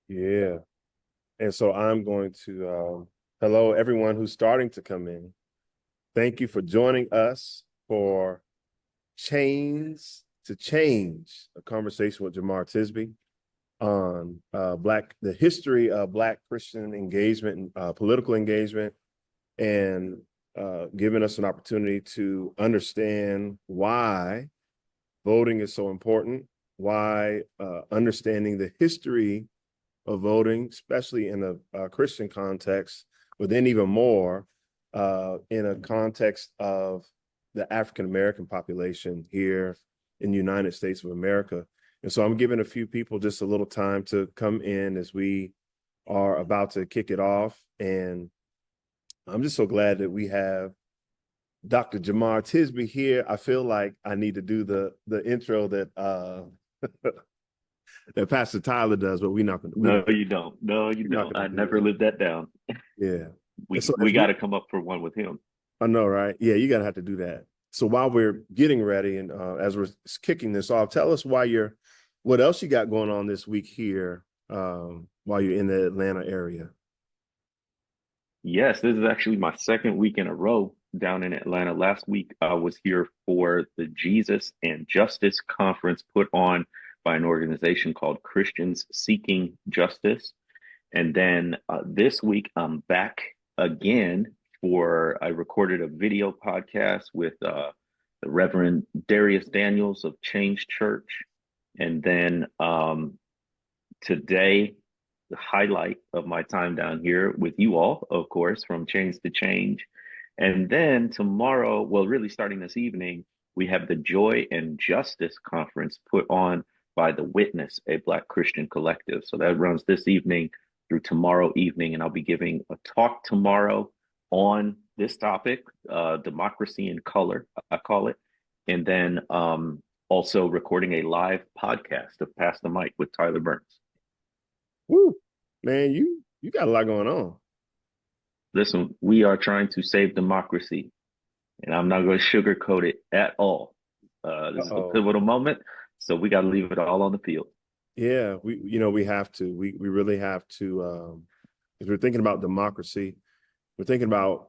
Yeah. And so I'm going to, hello, everyone who's starting to come in. Thank you for joining us for Chains to Change, a conversation with Jemar Tisby on the history of Black Christian engagement and political engagement, and giving us an opportunity to understand why voting is so important, why understanding the history of voting, especially in a Christian context, but then even more in a context of the African American population here in the United States of America. And so I'm giving a few people just a little time to come in as we are about to kick it off. And I'm just so glad that we have Dr. Jemar Tisby here. I feel like I need to do the intro that that Pastor Tyler does, but No, you don't. No, you we're not don't. gonna I do never that. lived that down. Yeah. And We so we as got we to come up for one with him. I know, right? Yeah, you gotta have to do that. So while we're getting ready and as we're kicking this off, tell us what else you got going on this week here while you're in the Atlanta area. Yes, this is actually my second week in a row down in Atlanta. Last week I was here for the Jesus and Justice Conference put on by an organization called Christians Seeking Justice. And then this week I'm back again I recorded a video podcast with the Reverend Darius Daniels of Change Church. And then today, the highlight of my time down here with you all, of course, from Change to Change. And then tomorrow, well, really starting this evening, we have the Joy and Justice Conference put on by The Witness, a Black Christian collective. So that runs this evening through tomorrow evening. And I'll be giving a talk tomorrow on this topic, democracy in color, I call it. And then also recording a live podcast of Pass the Mic with Tyler Burns. Woo, man, you got a lot going on. Listen, we are trying to save democracy, and I'm not going to sugarcoat it at all. This is a Uh-oh. pivotal moment, so we got to leave it all on the field. Yeah, we have to. We really have to if we're thinking about democracy, we're thinking about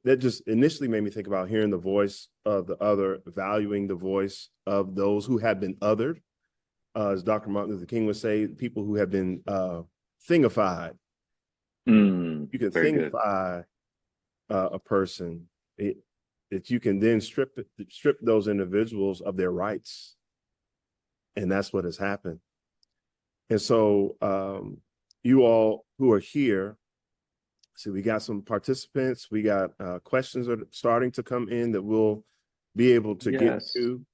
that just initially made me think about hearing the voice of the other, valuing the voice of those who have been othered. As Dr. Martin Luther King would say, people who have been thingified. You can Very good. thingify a person, that you can then strip those individuals of their rights, and that's what has happened. And so, you all who are here, see, we got some participants. We got questions are starting to come in that we'll be able to get Yes. to,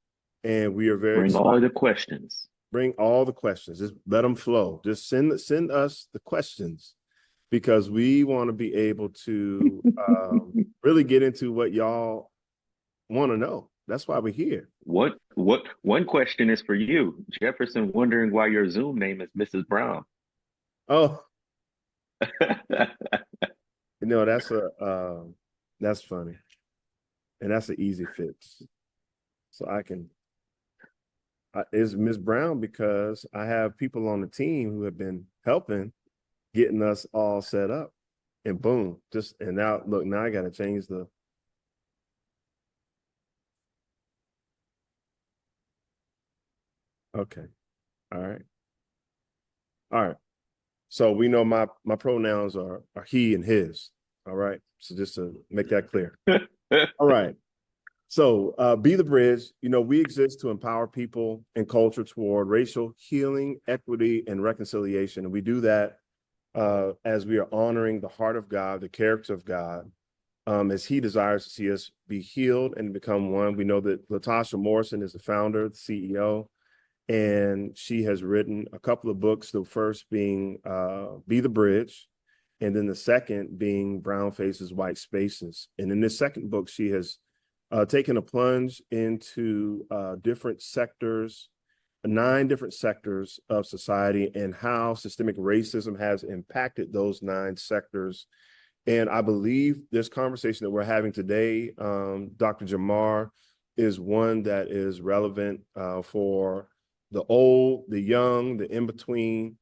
and we are very Bring all excited. the questions. Bring all the questions. Just let them flow. Just send us the questions, because we want to be able to really get into what y'all want to know. That's why we're here. What one question is for you. Jefferson wondering why your Zoom name is Mrs. Brown. Oh, that's funny, and that's an easy fix. So is Miss Brown, because I have people on the team who have been helping getting us all set up, and boom, and now look, now I got to change the. Okay, all right, all right. So we know my pronouns are he and his. All right, so just to make that clear. All right. So be the bridge. We exist to empower people and culture toward racial healing, equity, and reconciliation. And we do that as we are honoring the heart of God, the character of God, as he desires to see us be healed and become one. We know that Latasha Morrison is the founder, the CEO, and she has written a couple of books, the first being Be the Bridge, and then the second being Brown Faces, White Spaces. And in this second book, she has taken a plunge into different sectors, 9 different sectors of society, and how systemic racism has impacted those 9 sectors. And I believe this conversation that we're having today, Dr. Jemar, is one that is relevant for the old, the young, the in-between,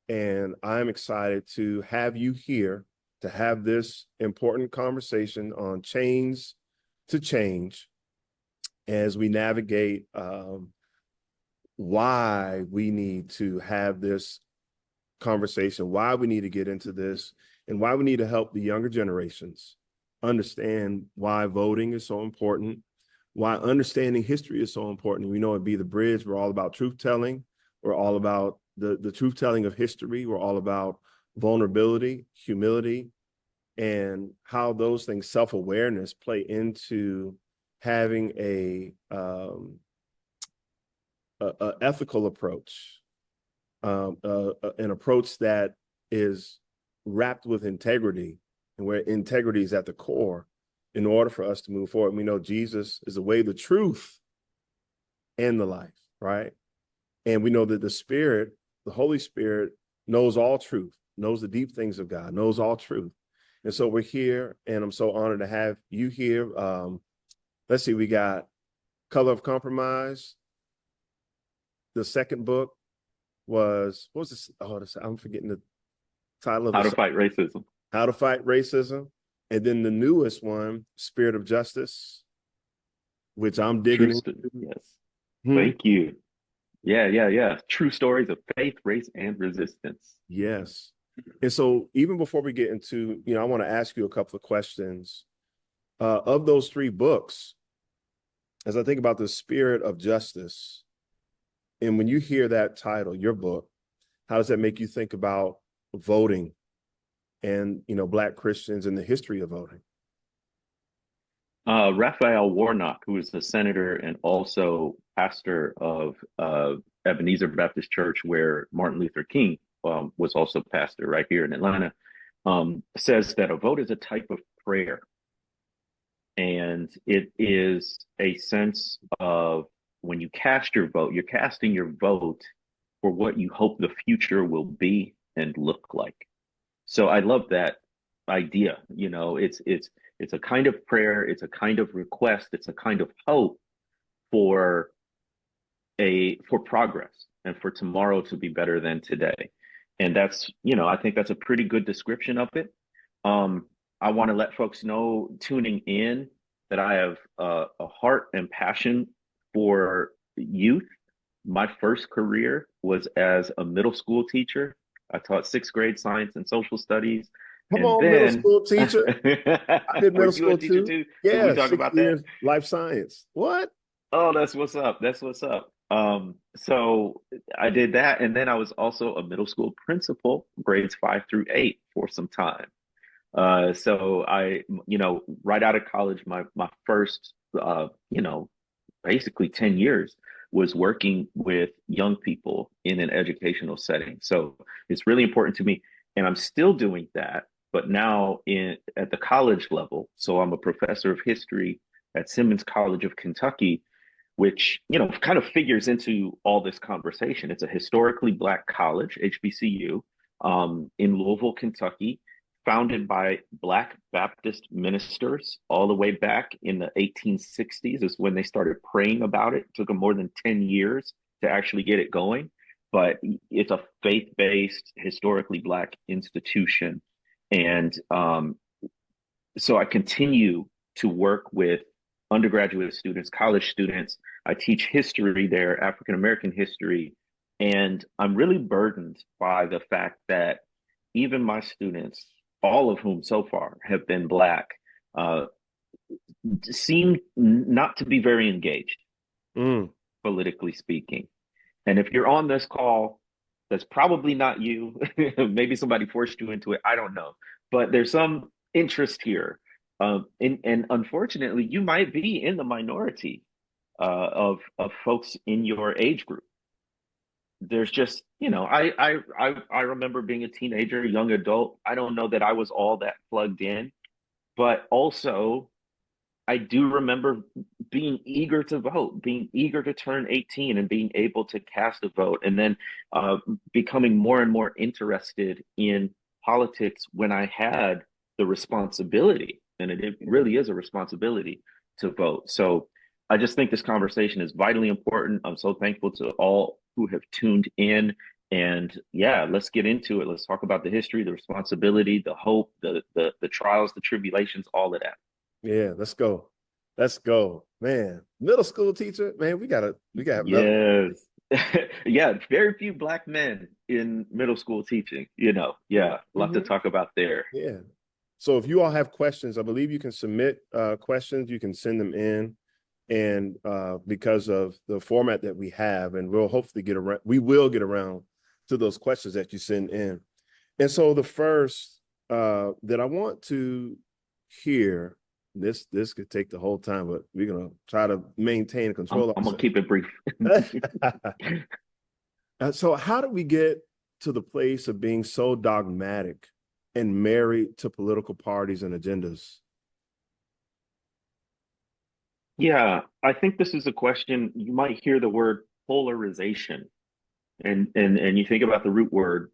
And I'm excited to have you here to have this important conversation on chains to change as we navigate why we need to have this conversation, why we need to get into this, and why we need to help the younger generations understand why voting is so important, why understanding history is so important. We know it'd be the bridge. We're all about truth telling. We're all about the truth telling of history. We're all about vulnerability, humility, and how those things, self-awareness, play into having a ethical approach, an approach that is wrapped with integrity, and where integrity is at the core in order for us to move forward. We know Jesus is the way, the truth, and the life, right? And we know that the Spirit, the Holy Spirit, knows all truth, knows the deep things of God, knows all truth. And so we're here, and I'm so honored to have you here. Let's see, we got Color of Compromise. The second book was, what was this? Oh, I'm forgetting the title of How to the Fight Racism. How to Fight Racism. And then the newest one, Spirit of Justice, which I'm digging into. Yes. Hmm. Thank you. Yeah. True stories of faith, race, and resistance. Yes. And so even before we get into, I want to ask you a couple of questions. Of those three books, as I think about the Spirit of Justice, and when you hear that title, your book, how does that make you think about voting and, Black Christians and the history of voting? Raphael Warnock, who is the senator and also pastor of Ebenezer Baptist Church, where Martin Luther King was also pastor right here in Atlanta, says that a vote is a type of prayer. And it is a sense of when you cast your vote, you're casting your vote for what you hope the future will be and look like. So I love that idea. It's a kind of prayer, it's a kind of request, it's a kind of hope for for progress and for tomorrow to be better than today. And that's, I think that's a pretty good description of it. I want to let folks know tuning in that I have a heart and passion for youth. My first career was as a middle school teacher. I taught sixth grade science and social studies. Come And on, middle then, school teacher. I did were middle you a school teacher too. too? Can we Yeah, talk six about that? years, life science. What? Oh, that's what's up. That's what's up. So I did that. And then I was also a middle school principal, grades 5 through 8 for some time. So right out of college, my first, basically 10 years was working with young people in an educational setting. So it's really important to me. And I'm still doing that, but now at the college level. So I'm a professor of history at Simmons College of Kentucky, which, kind of figures into all this conversation. It's a historically Black college, HBCU, in Louisville, Kentucky, founded by Black Baptist ministers all the way back in the 1860s is when they started praying about it. It took them more than 10 years to actually get it going. But it's a faith-based, historically Black institution. And so I continue to work with undergraduate students, college students. I teach history there, African American history. And I'm really burdened by the fact that even my students, all of whom so far have been Black, uh, seem not to be very engaged, Mm. politically speaking. And if you're on this call, that's probably not you. Maybe somebody forced you into it. I don't know. But there's some interest here. And unfortunately, you might be in the minority of folks in your age group. There's just, I remember being a teenager, young adult. I don't know that I was all that plugged in, but also I do remember being eager to vote, being eager to turn 18 and being able to cast a vote, and then becoming more and more interested in politics when I had the responsibility, and it really is a responsibility to vote. So I just think this conversation is vitally important. I'm so thankful to all who have tuned in. And yeah, let's get into it. Let's talk about the history, the responsibility, the hope, the trials, the tribulations, all of that. Yeah, let's go. Let's go. Man, middle school teacher, man, we got Yes. Yeah, very few black men in middle school teaching, you know. Yeah, a lot to Mhm. talk about there. Yeah. So if you all have questions, I believe you can submit questions, you can send them in. And because of the format that we have, and we'll hopefully we will get around to those questions that you send in. And so the first that I want to hear, this could take the whole time, but we're gonna try to maintain and I'm, control I'm gonna ourselves. keep it brief. So how do we get to the place of being so dogmatic and married to political parties and agendas? Yeah, I think this is a question you might hear the word polarization, and you think about the root word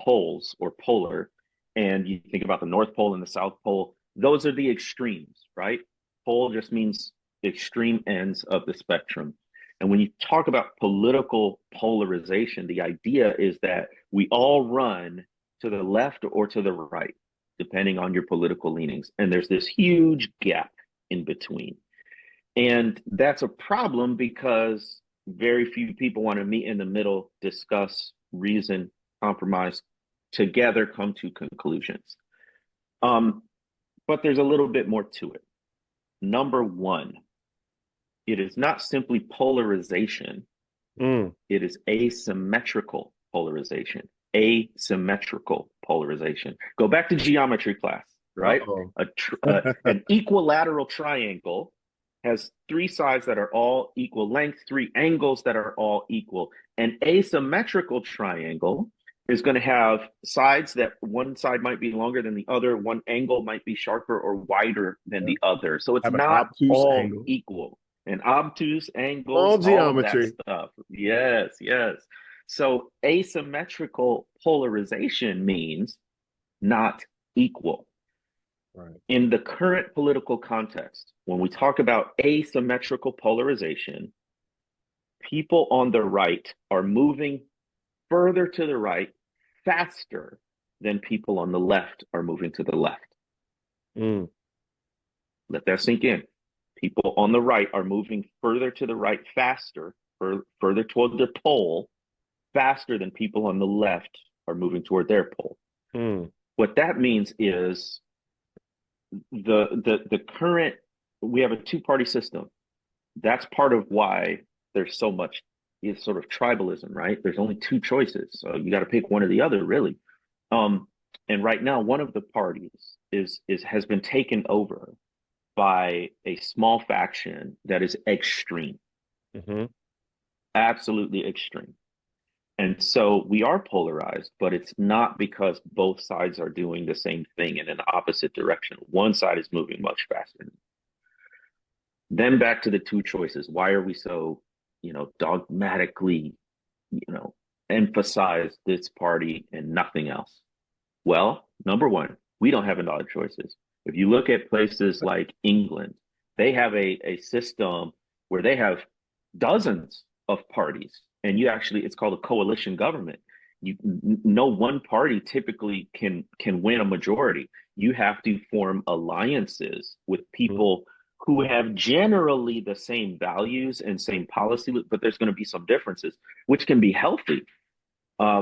poles or polar, and you think about the North Pole and the South Pole. Those are the extremes, right? Pole just means extreme ends of the spectrum. And when you talk about political polarization, the idea is that we all run to the left or to the right, depending on your political leanings. And there's this huge gap in between. And that's a problem because very few people want to meet in the middle, discuss, reason, compromise, together come to conclusions. Um, but there's a little bit more to it. Number one, it is not simply polarization, Mm. it is asymmetrical polarization. Asymmetrical polarization. Go back to geometry class, right? Uh-oh. An equilateral triangle has three sides that are all equal length, three angles that are all equal. An asymmetrical triangle is going to have sides that one side might be longer than the other, one angle might be sharper or wider than Yeah. the other. So it's Have an not obtuse all angle. equal. And obtuse angles, All all that geometry. stuff. Yes, yes. So asymmetrical polarization means not equal. Right. In the current political context, when we talk about asymmetrical polarization, people on the right are moving further to the right faster than people on the left are moving to the left. Mm. Let that sink in. People on the right are moving further to the right faster, further toward their pole, faster than people on the left are moving toward their pole. Mm. What that means is the current we have a two-party system. That's part of why there's so much is sort of tribalism, right? There's only two choices, so you got to pick one or the other, really. Um, and right now, one of the parties is has been taken over by a small faction that is extreme, Mm-hmm. absolutely extreme. And so we are polarized, but it's not because both sides are doing the same thing in an opposite direction. One side is moving much faster. Then back to the two choices. Why are we so, dogmatically, you know, emphasize this party and nothing else? Well, number one, we don't have a lot of choices. If you look at places like England, they have a system where they have dozens of parties, and it's called a coalition government. No one party typically can win a majority. You have to form alliances with people who have generally the same values and same policy, but there's going to be some differences, which can be healthy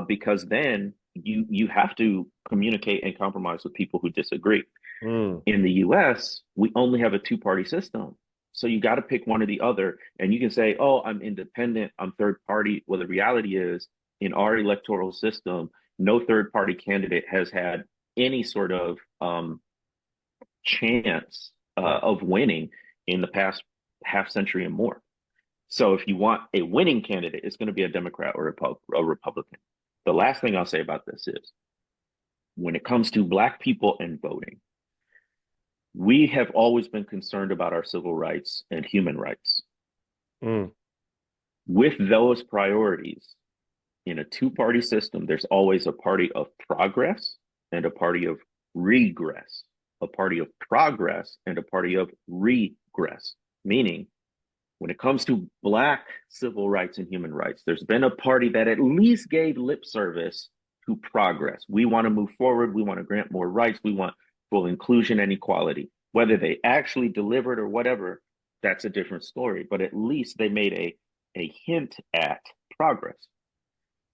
because then you have to communicate and compromise with people who disagree. Mm. In the US, we only have a two-party system. So you got to pick one or the other. And you can say, oh, I'm independent, I'm third party. Well, the reality is, in our electoral system, no third party candidate has had any sort of chance Right. of winning in the past half century and more. So if you want a winning candidate, it's going to be a Democrat or a Republican. The last thing I'll say about this is when it comes to Black people and voting, we have always been concerned about our civil rights and human rights. Mm. With those priorities, in a two-party system, there's always a party of progress and a party of regress, a party of progress and a party of regress, meaning When it comes to Black civil rights and human rights, there's been a party that at least gave lip service to progress. We want to move forward. We want to grant more rights. We want full inclusion and equality. Whether they actually delivered or whatever, that's a different story. But at least they made a hint at progress.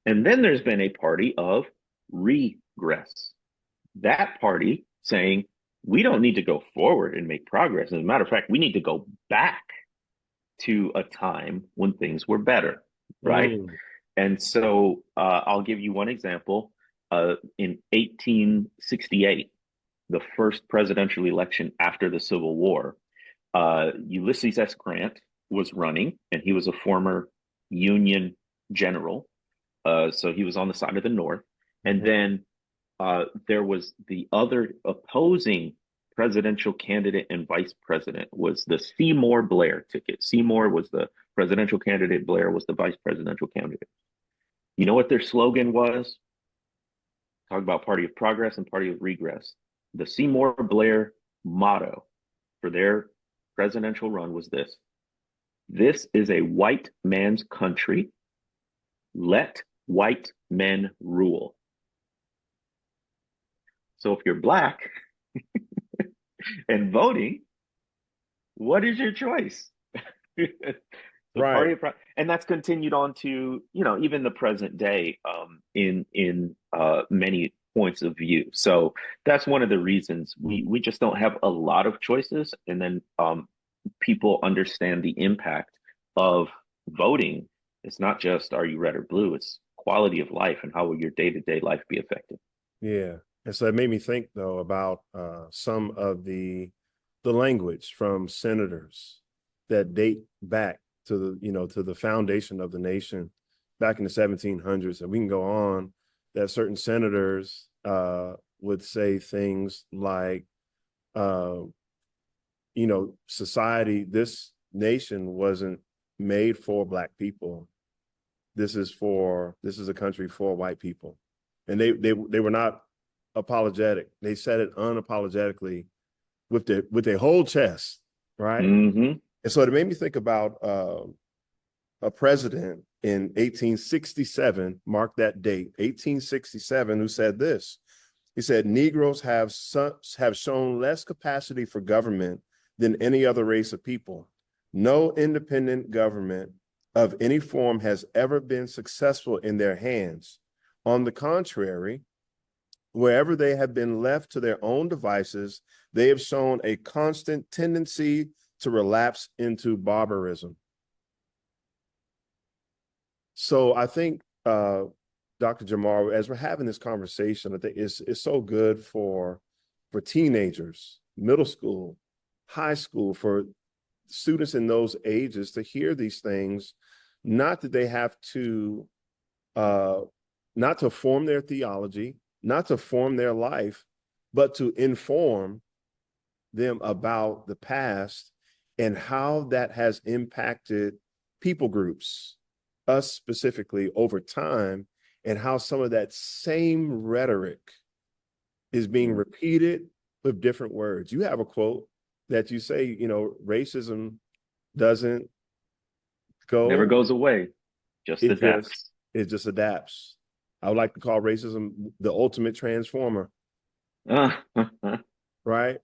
And then there's been a party of regress. That party saying, we don't need to go forward and make progress. As a matter of fact, we need to go back to a time when things were better, right? Mm. And so I'll give you one example. In 1868, the first presidential election after the Civil War, Ulysses S. Grant was running, and he was a former Union general. So he was on the side of the North. And Mhm. then there was the other opposing presidential candidate and vice president was the Seymour Blair ticket. Seymour was the presidential candidate, Blair was the vice presidential candidate. You know what their slogan was? Talk about party of progress and party of regress. The Seymour Blair motto for their presidential run was this: this is a white man's country. Let white men rule. So if you're Black and voting, what is your choice? The Right. party of and that's continued on to even the present day in many points of view. So that's one of the reasons we just don't have a lot of choices, and then people understand the impact of voting. It's not just are you red or blue, it's quality of life and how will your day-to-day life be affected. Yeah. And so it made me think though about some of the language from senators that date back to to the foundation of the nation back in the 1700s. And we can go on that certain senators would say things like, uh, society, this nation wasn't made for Black people. This is a country for white people. And they were not apologetic. They said it unapologetically with their whole chest, right? Mm-hmm. And so it made me think about a president in 1867, mark that date, 1867, who said this. He said, Negroes have shown less capacity for government than any other race of people. No independent government of any form has ever been successful in their hands. On the contrary, wherever they have been left to their own devices, they have shown a constant tendency to relapse into barbarism. So I think, Dr. Jemar, as we're having this conversation, I think it's so good for teenagers, middle school, high school, for students in those ages to hear these things, not that they have to, uh, not to form their theology, not to form their life, but to inform them about the past and how that has impacted people groups, us specifically, over time, and how some of that same rhetoric is being repeated with different words. You have a quote that you say, racism doesn't Never go, goes away, just it just adapts. it just adapts. I would like to call racism the ultimate transformer, right?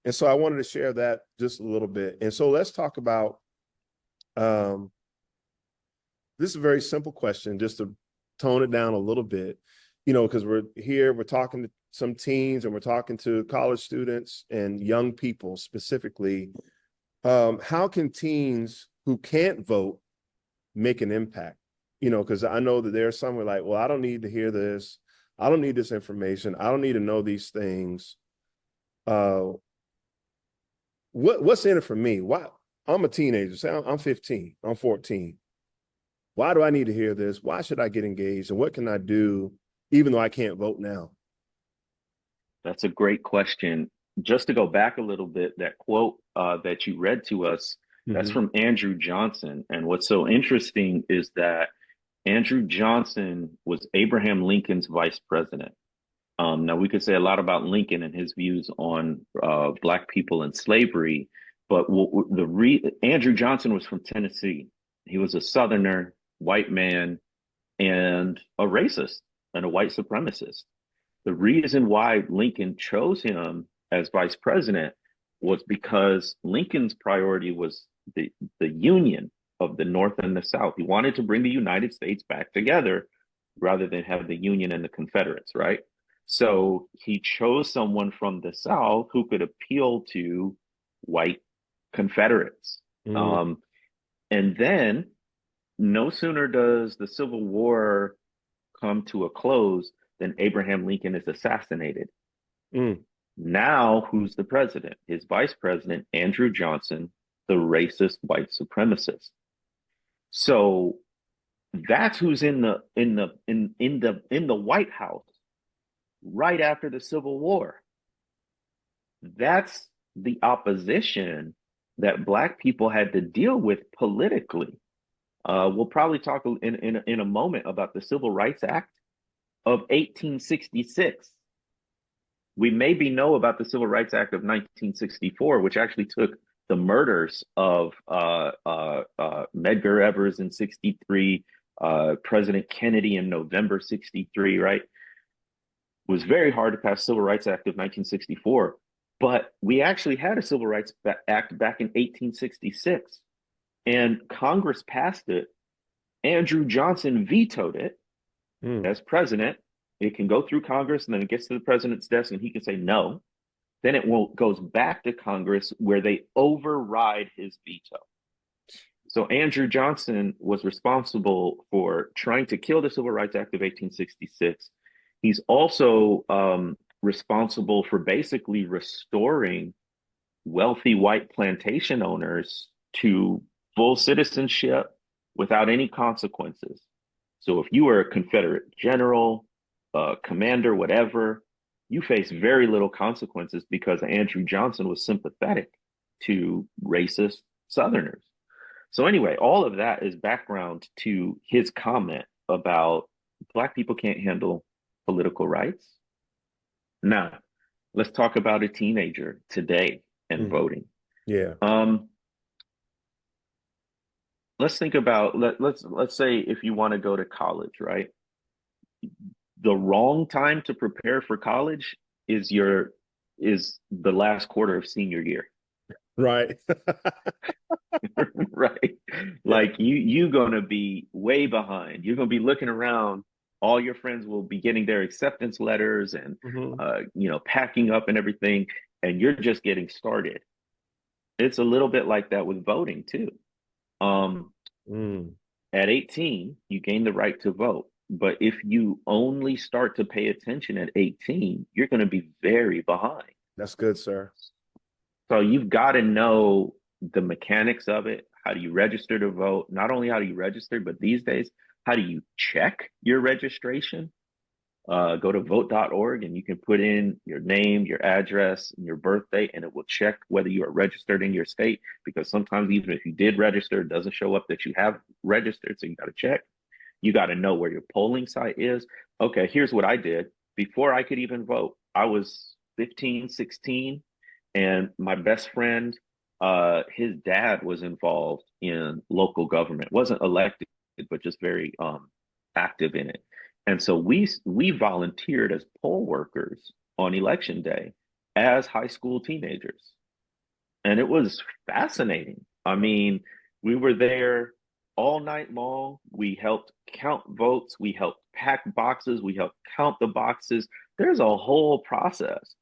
And so I wanted to share that just a little bit. And so let's talk about um, this is a very simple question, just to tone it down a little bit, because we're talking to some teens and we're talking to college students and young people specifically. How can teens who can't vote make an impact? Because I know that there's some who are like, well, I don't need to hear this. I don't need this information. I don't need to know these things. Uh, what's in it for me? Why? I'm a teenager. Say I'm 15. I'm 14. Why do I need to hear this? Why should I get engaged? And what can I do, even though I can't vote now? That's a great question. Just to go back a little bit, that quote that you read to us, that's Mm-hmm. from Andrew Johnson. And what's so interesting is that Andrew Johnson was Abraham Lincoln's vice president. Now, we could say a lot about Lincoln and his views on Black people and slavery, But Andrew Johnson was from Tennessee. He was a Southerner, white man, and a racist and a white supremacist. The reason why Lincoln chose him as vice president was because Lincoln's priority was the union of the North and the South. He wanted to bring the United States back together rather than have the Union and the Confederates, right? So he chose someone from the South who could appeal to white Confederates. Mm, Um, and then no sooner does the Civil War come to a close than Abraham Lincoln is assassinated. mm, Now, who's the president? His vice president, Andrew Johnson, the racist white supremacist. So that's who's in the White House right after the Civil War. That's the opposition that Black people had to deal with politically. We'll probably talk in a moment about the Civil Rights Act of 1866. We maybe know about the Civil Rights Act of 1964, which actually took the murders of Medgar Evers in 63, President Kennedy in November 63, right? It was very hard to pass Civil Rights Act of 1964, but we actually had a Civil Rights Act back in 1866, and Congress passed it. Andrew Johnson vetoed it mm. as president. It can go through Congress and then it gets to the president's desk and he can say no. Then it goes back to Congress where they override his veto. So Andrew Johnson was responsible for trying to kill the Civil Rights Act of 1866. He's also responsible for basically restoring wealthy white plantation owners to full citizenship without any consequences. So if you were a Confederate general, commander, whatever, you face very little consequences because Andrew Johnson was sympathetic to racist Southerners. So anyway, all of that is background to his comment about Black people can't handle political rights. Now, let's talk about a teenager today and Mm. voting. Yeah. Um, let's think about let's say if you want to go to college, right? The wrong time to prepare for college is the last quarter of senior year. Right. Right? Yeah. Like you gonna be way behind. You're gonna be looking around. All your friends will be getting their acceptance letters and Hmm. packing up and everything, and you're just getting started. It's a little bit like that with voting too. Um, Mm. at 18, you gain the right to vote. But if you only start to pay attention at 18, you're going to be very behind. That's good, sir. So you've got to know the mechanics of it. How do you register to vote? Not only how do you register, but these days, how do you check your registration? Go to vote.org and you can put in your name, your address, and your birthday, and it will check whether you are registered in your state. Because sometimes, even if you did register, it doesn't show up that you have registered. So you got to check. You got to know where your polling site is. Okay, here's what I did. Before I could even vote, I was 15, 16, and my best friend, his dad was involved in local government. Wasn't elected, but just very active in it. And so we volunteered as poll workers on election day as high school teenagers. And it was fascinating. I mean, we were there all night long. We helped count votes, we helped pack boxes, we helped count the boxes. There's a whole process.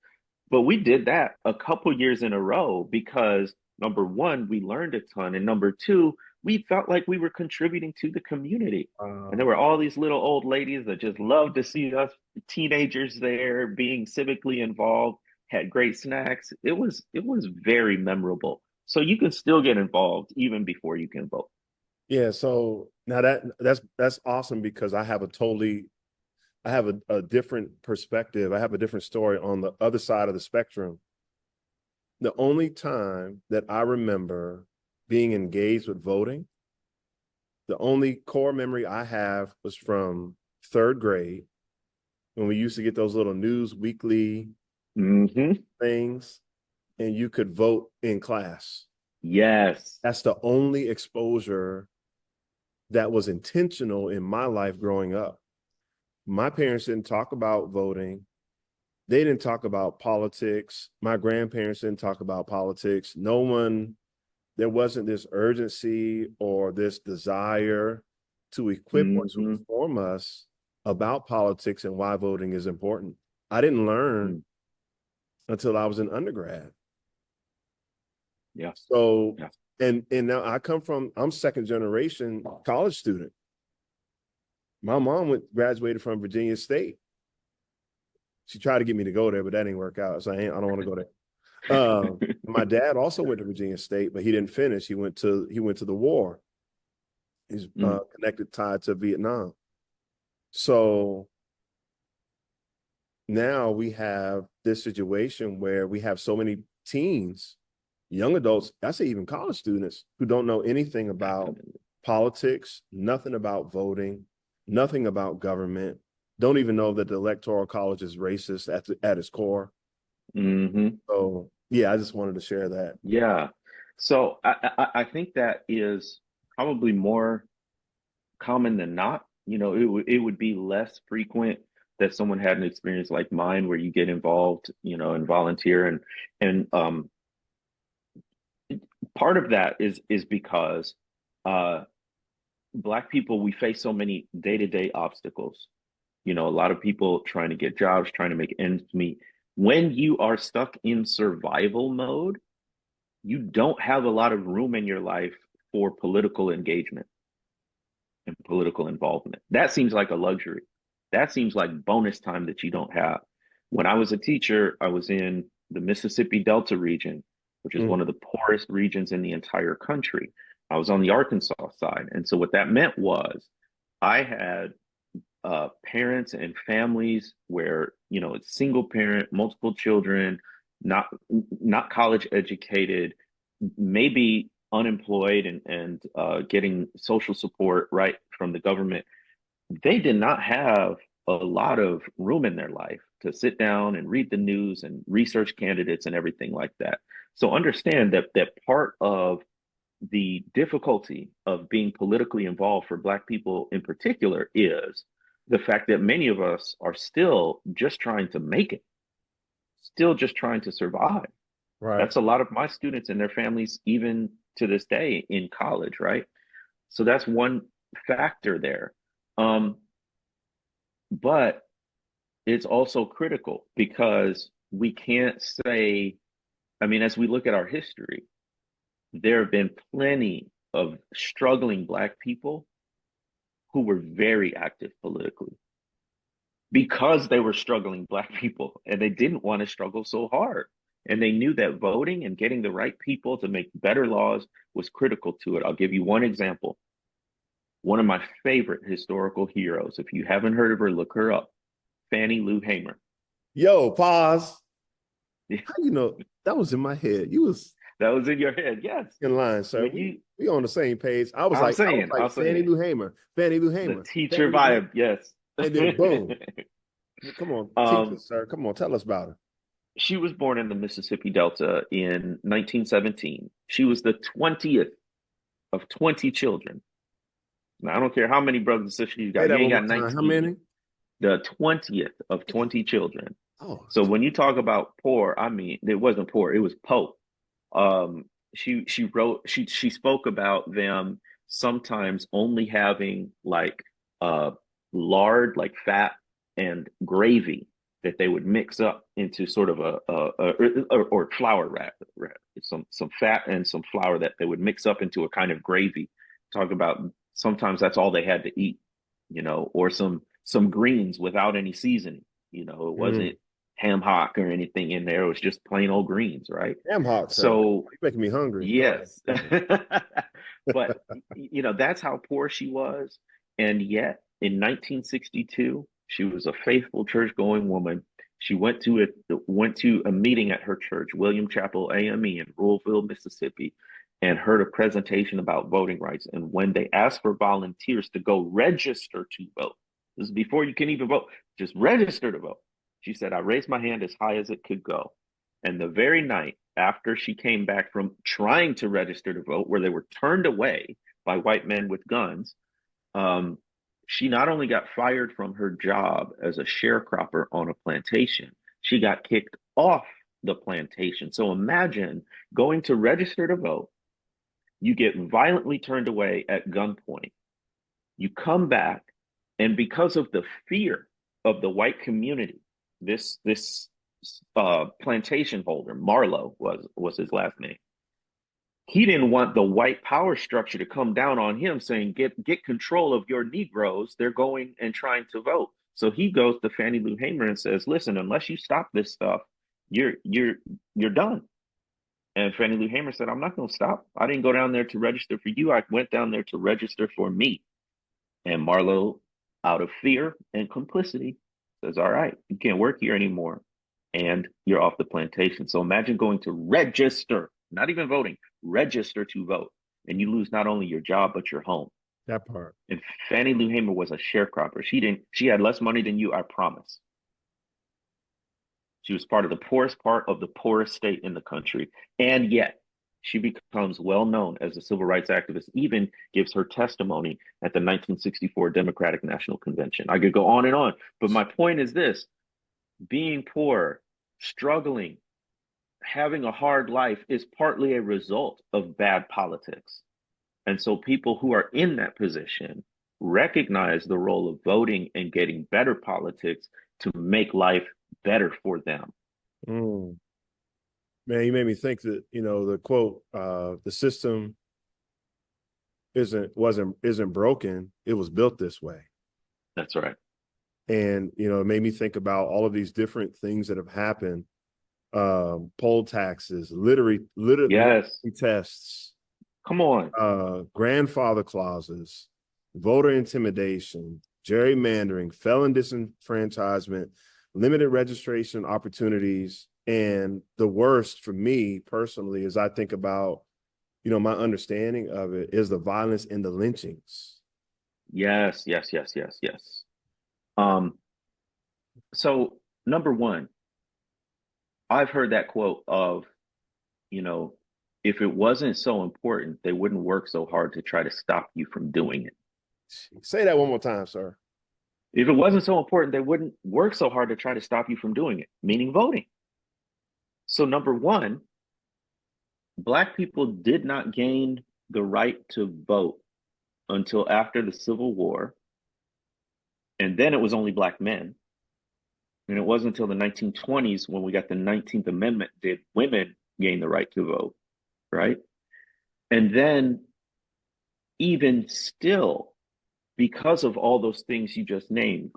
But we did that a couple years in a row because number one, we learned a ton. And number two, we felt like we were contributing to the community. And there Um, were all these little old ladies that just loved to see us teenagers there being civically involved, had great snacks. It was very memorable. So you can still get involved even before you can vote. yeah. So now that's awesome because I have a different perspective. I have a different story on the other side of the spectrum. The only time that I remember being engaged with voting, the only core memory I have was from third grade when we used to get those little news weekly Hmm. things and you could vote in class. Yes. That's the only exposure that was intentional in my life growing up. My parents didn't talk about voting. They didn't talk about politics. My grandparents didn't talk about politics. No one, there wasn't this urgency or this desire to equip or to Hmm. inform us about politics and why voting is important. I didn't learn Mm. until I was an undergrad. Yeah. So, Yeah. and now I'm second generation college student. My mom graduated from Virginia State. She tried to get me to go there, but that didn't work out. So I don't want to go there. My dad also went to Virginia State, but he didn't finish. He went to the war. He's Mm. connected, tied to Vietnam. So now we have this situation where we have so many teens, young adults, I say even college students, who don't know anything about Definitely. politics, nothing about voting, nothing about government, don't even know that the Electoral College is racist at its core. Hmm. So yeah, I just wanted to share that. Yeah. So I think that is probably more common than not. It would be less frequent that someone had an experience like mine where you get involved, and volunteer, and part of that is because uh Black people, we face so many day-to-day obstacles. A lot of people trying to get jobs, trying to make ends meet. When you are stuck in survival mode, you don't have a lot of room in your life for political engagement and political involvement. That seems like a luxury. That seems like bonus time that you don't have. When I was a teacher, I was in the Mississippi Delta region, which is one Mm, of the poorest regions in the entire country. I was on the Arkansas side. And so what that meant was I had parents and families where, it's single parent, multiple children, not not college educated, maybe unemployed and getting social support right from the government. They did not have a lot of room in their life to sit down and read the news and research candidates and everything like that. So understand that part of the difficulty of being politically involved for Black people in particular is the fact that many of us are still just trying to make it, still just trying to survive. right. That's a lot of my students and their families, even to this day in college, right? So that's one factor there. Um, but it's also critical because we can't say, I mean, as we look at our history, there have been plenty of struggling Black people who were very active politically because they were struggling Black people and they didn't want to struggle so hard. And they knew that voting and getting the right people to make better laws was critical to it. I'll give you one example. One of my favorite historical heroes, if you haven't heard of her, look her up. Fannie Lou Hamer. Yo, pause. How you know that was in my head? You was That was in your head. Yes. in line, sir. When We you, we on the same page. I'm I was saying, like I'm Fannie saying Lou Hamer, Fannie Lou the Hamer, teacher Fannie Lou Hamer, vibe. Yes. and then boom. Come on, teach um, us, sir. Come on, tell us about her. she was born in the Mississippi Delta in 1917. She was the 20th of 20 children. Now, I don't care how many brothers and sisters you Say got. You that ain't one got more time. How 19. many? The 20th of 20 children. Oh, So when you talk about poor, I mean, it wasn't poor, it was Pope. Um, she spoke about them sometimes only having like uh lard, like fat and gravy that they would mix up into sort of or flour some fat and some flour that they would mix up into a kind of gravy. Talk about sometimes that's all they had to eat, or some greens without any seasoning. It wasn't mm. ham hock or anything in there. It was just plain old greens, right? Damn hot, sir. So You're making me hungry. Go yes, ahead. but that's how poor she was, and yet in 1962, she was a faithful church-going woman. She went to a meeting at her church, William Chapel AME in Ruleville, Mississippi, and heard a presentation about voting rights. And when they asked for volunteers to go register to vote, this is before you can even vote, just register to vote. She said, I raised my hand as high as it could go. And the very night after she came back from trying to register to vote, where they were turned away by white men with guns, um, she not only got fired from her job as a sharecropper on a plantation, she got kicked off the plantation. So imagine going to register to vote, you get violently turned away at gunpoint, you come back, and because of the fear of the white community, this plantation holder, Marlowe was his last name. He didn't want the white power structure to come down on him saying, get control of your Negroes. They're going and trying to vote. So he goes to Fannie Lou Hamer and says, listen, unless you stop this stuff, you're done. And Fannie Lou Hamer said, I'm not going to stop. I didn't go down there to register for you. I went down there to register for me. And Marlowe, out of fear and complicity, says, all right, you can't work here anymore. And you're off the plantation. So imagine going to register, not even voting, register to vote. And you lose not only your job, but your home. That part. And Fannie Lou Hamer was a sharecropper. She had less money than you, I promise. She was part of the poorest state in the country. And yet she becomes well known as a civil rights activist, even gives her testimony at the 1964 Democratic National Convention. I could go on, but my point is this: being poor, struggling, having a hard life is partly a result of bad politics. And so people who are in that position recognize the role of voting and getting better politics to make life better for them. Mm. Man, you made me think that, the quote, the system isn't broken, it was built this way. That's right. And, it made me think about all of these different things that have happened. Poll taxes, literally Yes. tests. Come on. Grandfather clauses, voter intimidation, gerrymandering, felon disenfranchisement, limited registration opportunities. And the worst for me personally, as I think about, my understanding of it, is the violence and the lynchings. Yes. So number one, I've heard that quote of, if it wasn't so important, they wouldn't work so hard to try to stop you from doing it. Say that one more time, sir. If it wasn't so important, they wouldn't work so hard to try to stop you from doing it, meaning voting. So number one, Black people did not gain the right to vote until after the Civil War. And then it was only Black men. And it wasn't until the 1920s when we got the 19th Amendment did women gain the right to vote, right? And then even still, because of all those things you just named,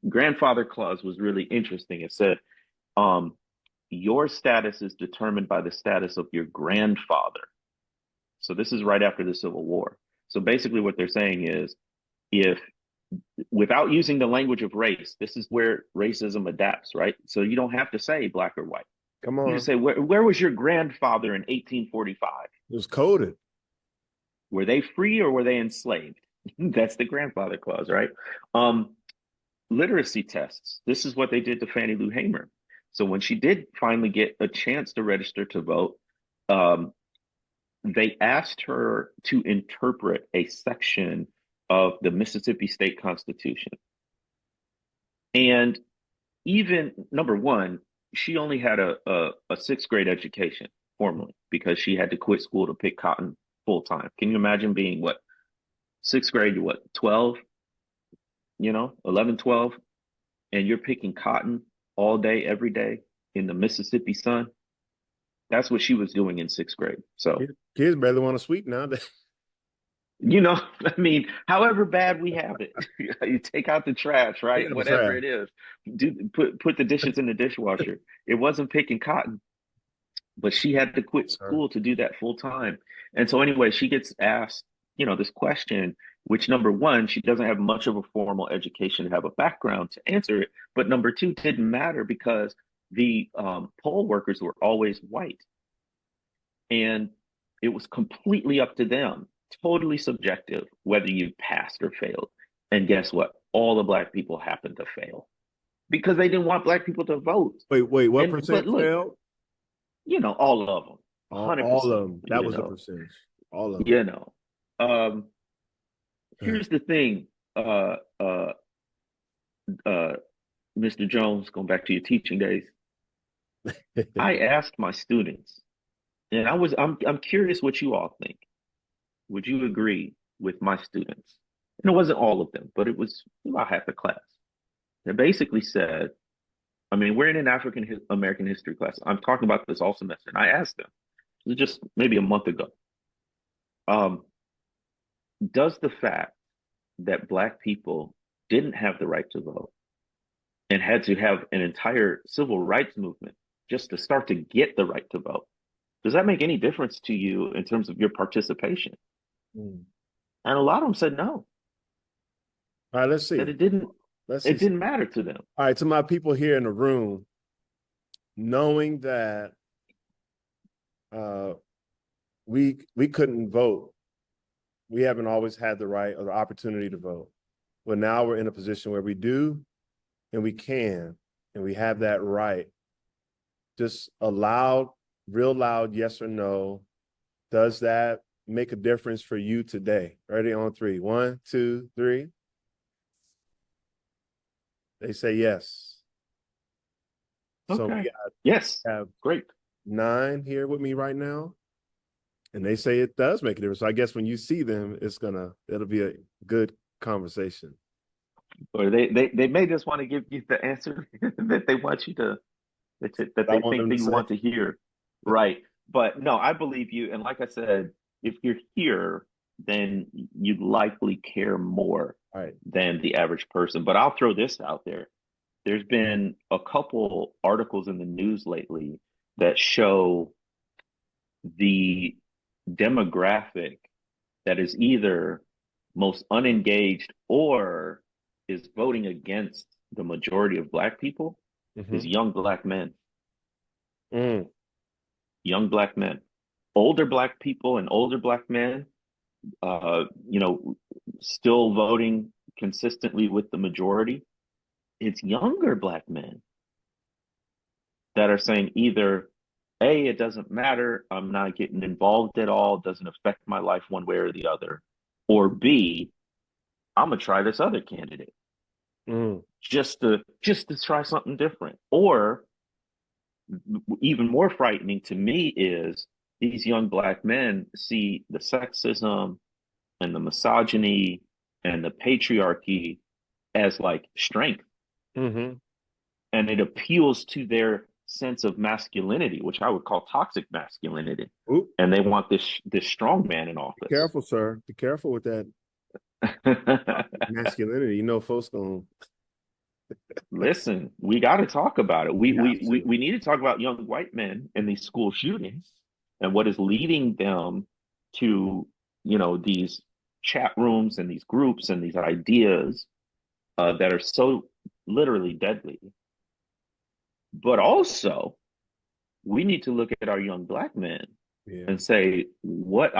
grandfather clause was really interesting. It said, your status is determined by the status of your grandfather. So this is right after the Civil War. So basically what they're saying is, if without using the language of race, this is where racism adapts, right? So you don't have to say black or white. Come on. You just say, where was your grandfather in 1845? It was coded. Were they free or were they enslaved? That's the grandfather clause, right? Literacy tests. This is what they did to Fannie Lou Hamer. So when she did finally get a chance to register to vote, they asked her to interpret a section of the Mississippi State Constitution. And even number one, she only had a sixth grade education formally because she had to quit school to pick cotton full time. Can you imagine being sixth grade, you're 12, 11, 12, and you're picking cotton all day, every day in the Mississippi sun? That's what she was doing in sixth grade. So kids barely want to sweep nowadays. I mean, however bad we have it, you take out the trash, right? Whatever it is, put the dishes in the dishwasher. It wasn't picking cotton, but she had to quit school to do that full time. And so anyway, she gets asked, this question, which number one, she doesn't have much of a formal education to have a background to answer it. But number two, didn't matter because the poll workers were always white. And it was completely up to them, totally subjective, whether you passed or failed. And guess what? All the Black people happened to fail because they didn't want Black people to vote. Wait, what percent failed? all of them, All 100%, of them. That was the percentage. All of them. you know. Um, here's the thing, uh, uh, uh, Mr. Jones, going back to your teaching days, I asked my students, and I'm curious what you all think. Would you agree with my students? And it wasn't all of them, but it was about half the class. They basically said, I mean, we're in an African American history class. I'm talking about this all semester. And I asked them, it was just maybe a month ago, um, does the fact that Black people didn't have the right to vote and had to have an entire civil rights movement just to start to get the right to vote, does that make any difference to you in terms of your participation? Mm. And a lot of them said no, All right, let's that see. it didn't Let's it see. didn't matter to them. All right, to my people here in the room, knowing that uh, we couldn't vote, we haven't always had the right or the opportunity to vote. But now we're in a position where we do and we can, and we have that right. Just a loud, real loud yes or no. Does that make a difference for you today? Ready on three. 1, 2, 3. They say yes. So Okay. we Yes. have Great. 9 here with me right now. And they say it does make a difference. So I guess when you see them, it'll be a good conversation. Or they may just want to give you the answer that they want you to that I they want think them that to you say. want to hear. Right. But no, I believe you. And like I said, if you're here, then you likely care more All right. than the average person. But I'll throw this out there. There's been a couple articles in the news lately that show the demographic that is either most unengaged or is voting against the majority of Black people is Mm-hmm. young Black men. Mm. Young Black men. Older Black people and older Black men, uh, you know, still voting consistently with the majority. It's younger Black men that are saying either A, it doesn't matter, I'm not getting involved at all, it doesn't affect my life one way or the other, or B, I'm gonna try this other candidate Mm. just to try something different. Or even more frightening to me is these young Black men see the sexism and the misogyny and the patriarchy as like strength, Mm-hmm. and it appeals to their sense of masculinity, which I would call toxic masculinity. Oop. And they want this strong man in Be office. careful, sir. Be careful with that masculinity. Folks gonna Listen, we got to talk about it. we have We to. need to talk about young white men in these school shootings and what is leading them to, these chat rooms and these groups and these ideas that are so literally deadly. But also, we need to look at our young Black men Yeah. and say what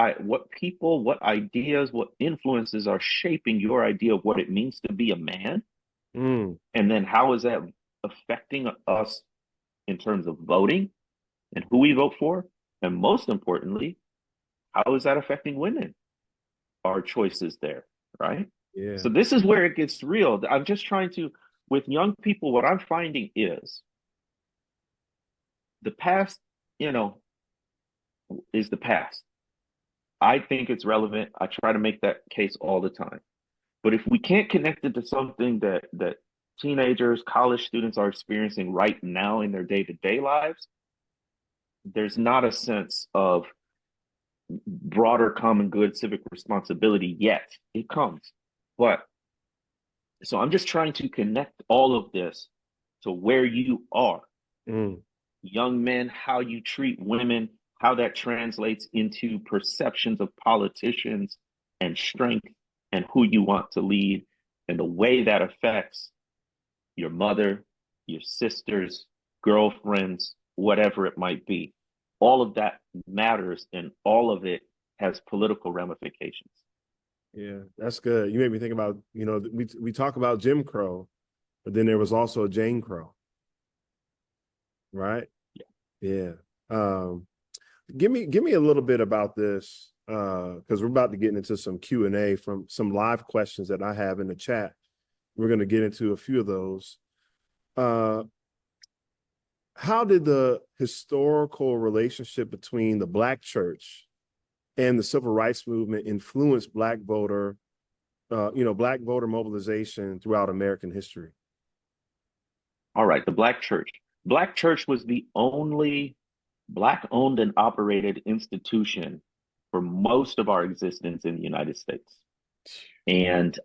people, what ideas, what influences are shaping your idea of what it means to be a man, Mm. and then how is that affecting us in terms of voting and who we vote for, and most importantly, how is that affecting women? Our choices there, right? Yeah. So this is where it gets real. I'm just trying to, with young people, what I'm finding is the past, you know, is the past. I think it's relevant. I try to make that case all the time. But if we can't connect it to something that teenagers, college students are experiencing right now in their day-to-day lives, there's not a sense of broader common good civic responsibility yet. It comes. But so I'm just trying to connect all of this to where you are. Mm. Young men, how you treat women, how that translates into perceptions of politicians and strength and who you want to lead, and the way that affects your mother, your sisters, girlfriends, whatever it might be. All of that matters, and all of it has political ramifications. Yeah. That's good. You made me think about, we talk about Jim Crow, but then there was also Jane Crow, right? Yeah. Yeah. Um, give me a little bit about this because we're about to get into some Q&A from some live questions that I have in the chat. We're going to get into a few of those. Uh, how did the historical relationship between the Black church and the civil rights movement influence Black voter mobilization throughout American history? All right, the Black church. Black church was the only Black owned and operated institution for most of our existence in the United States. And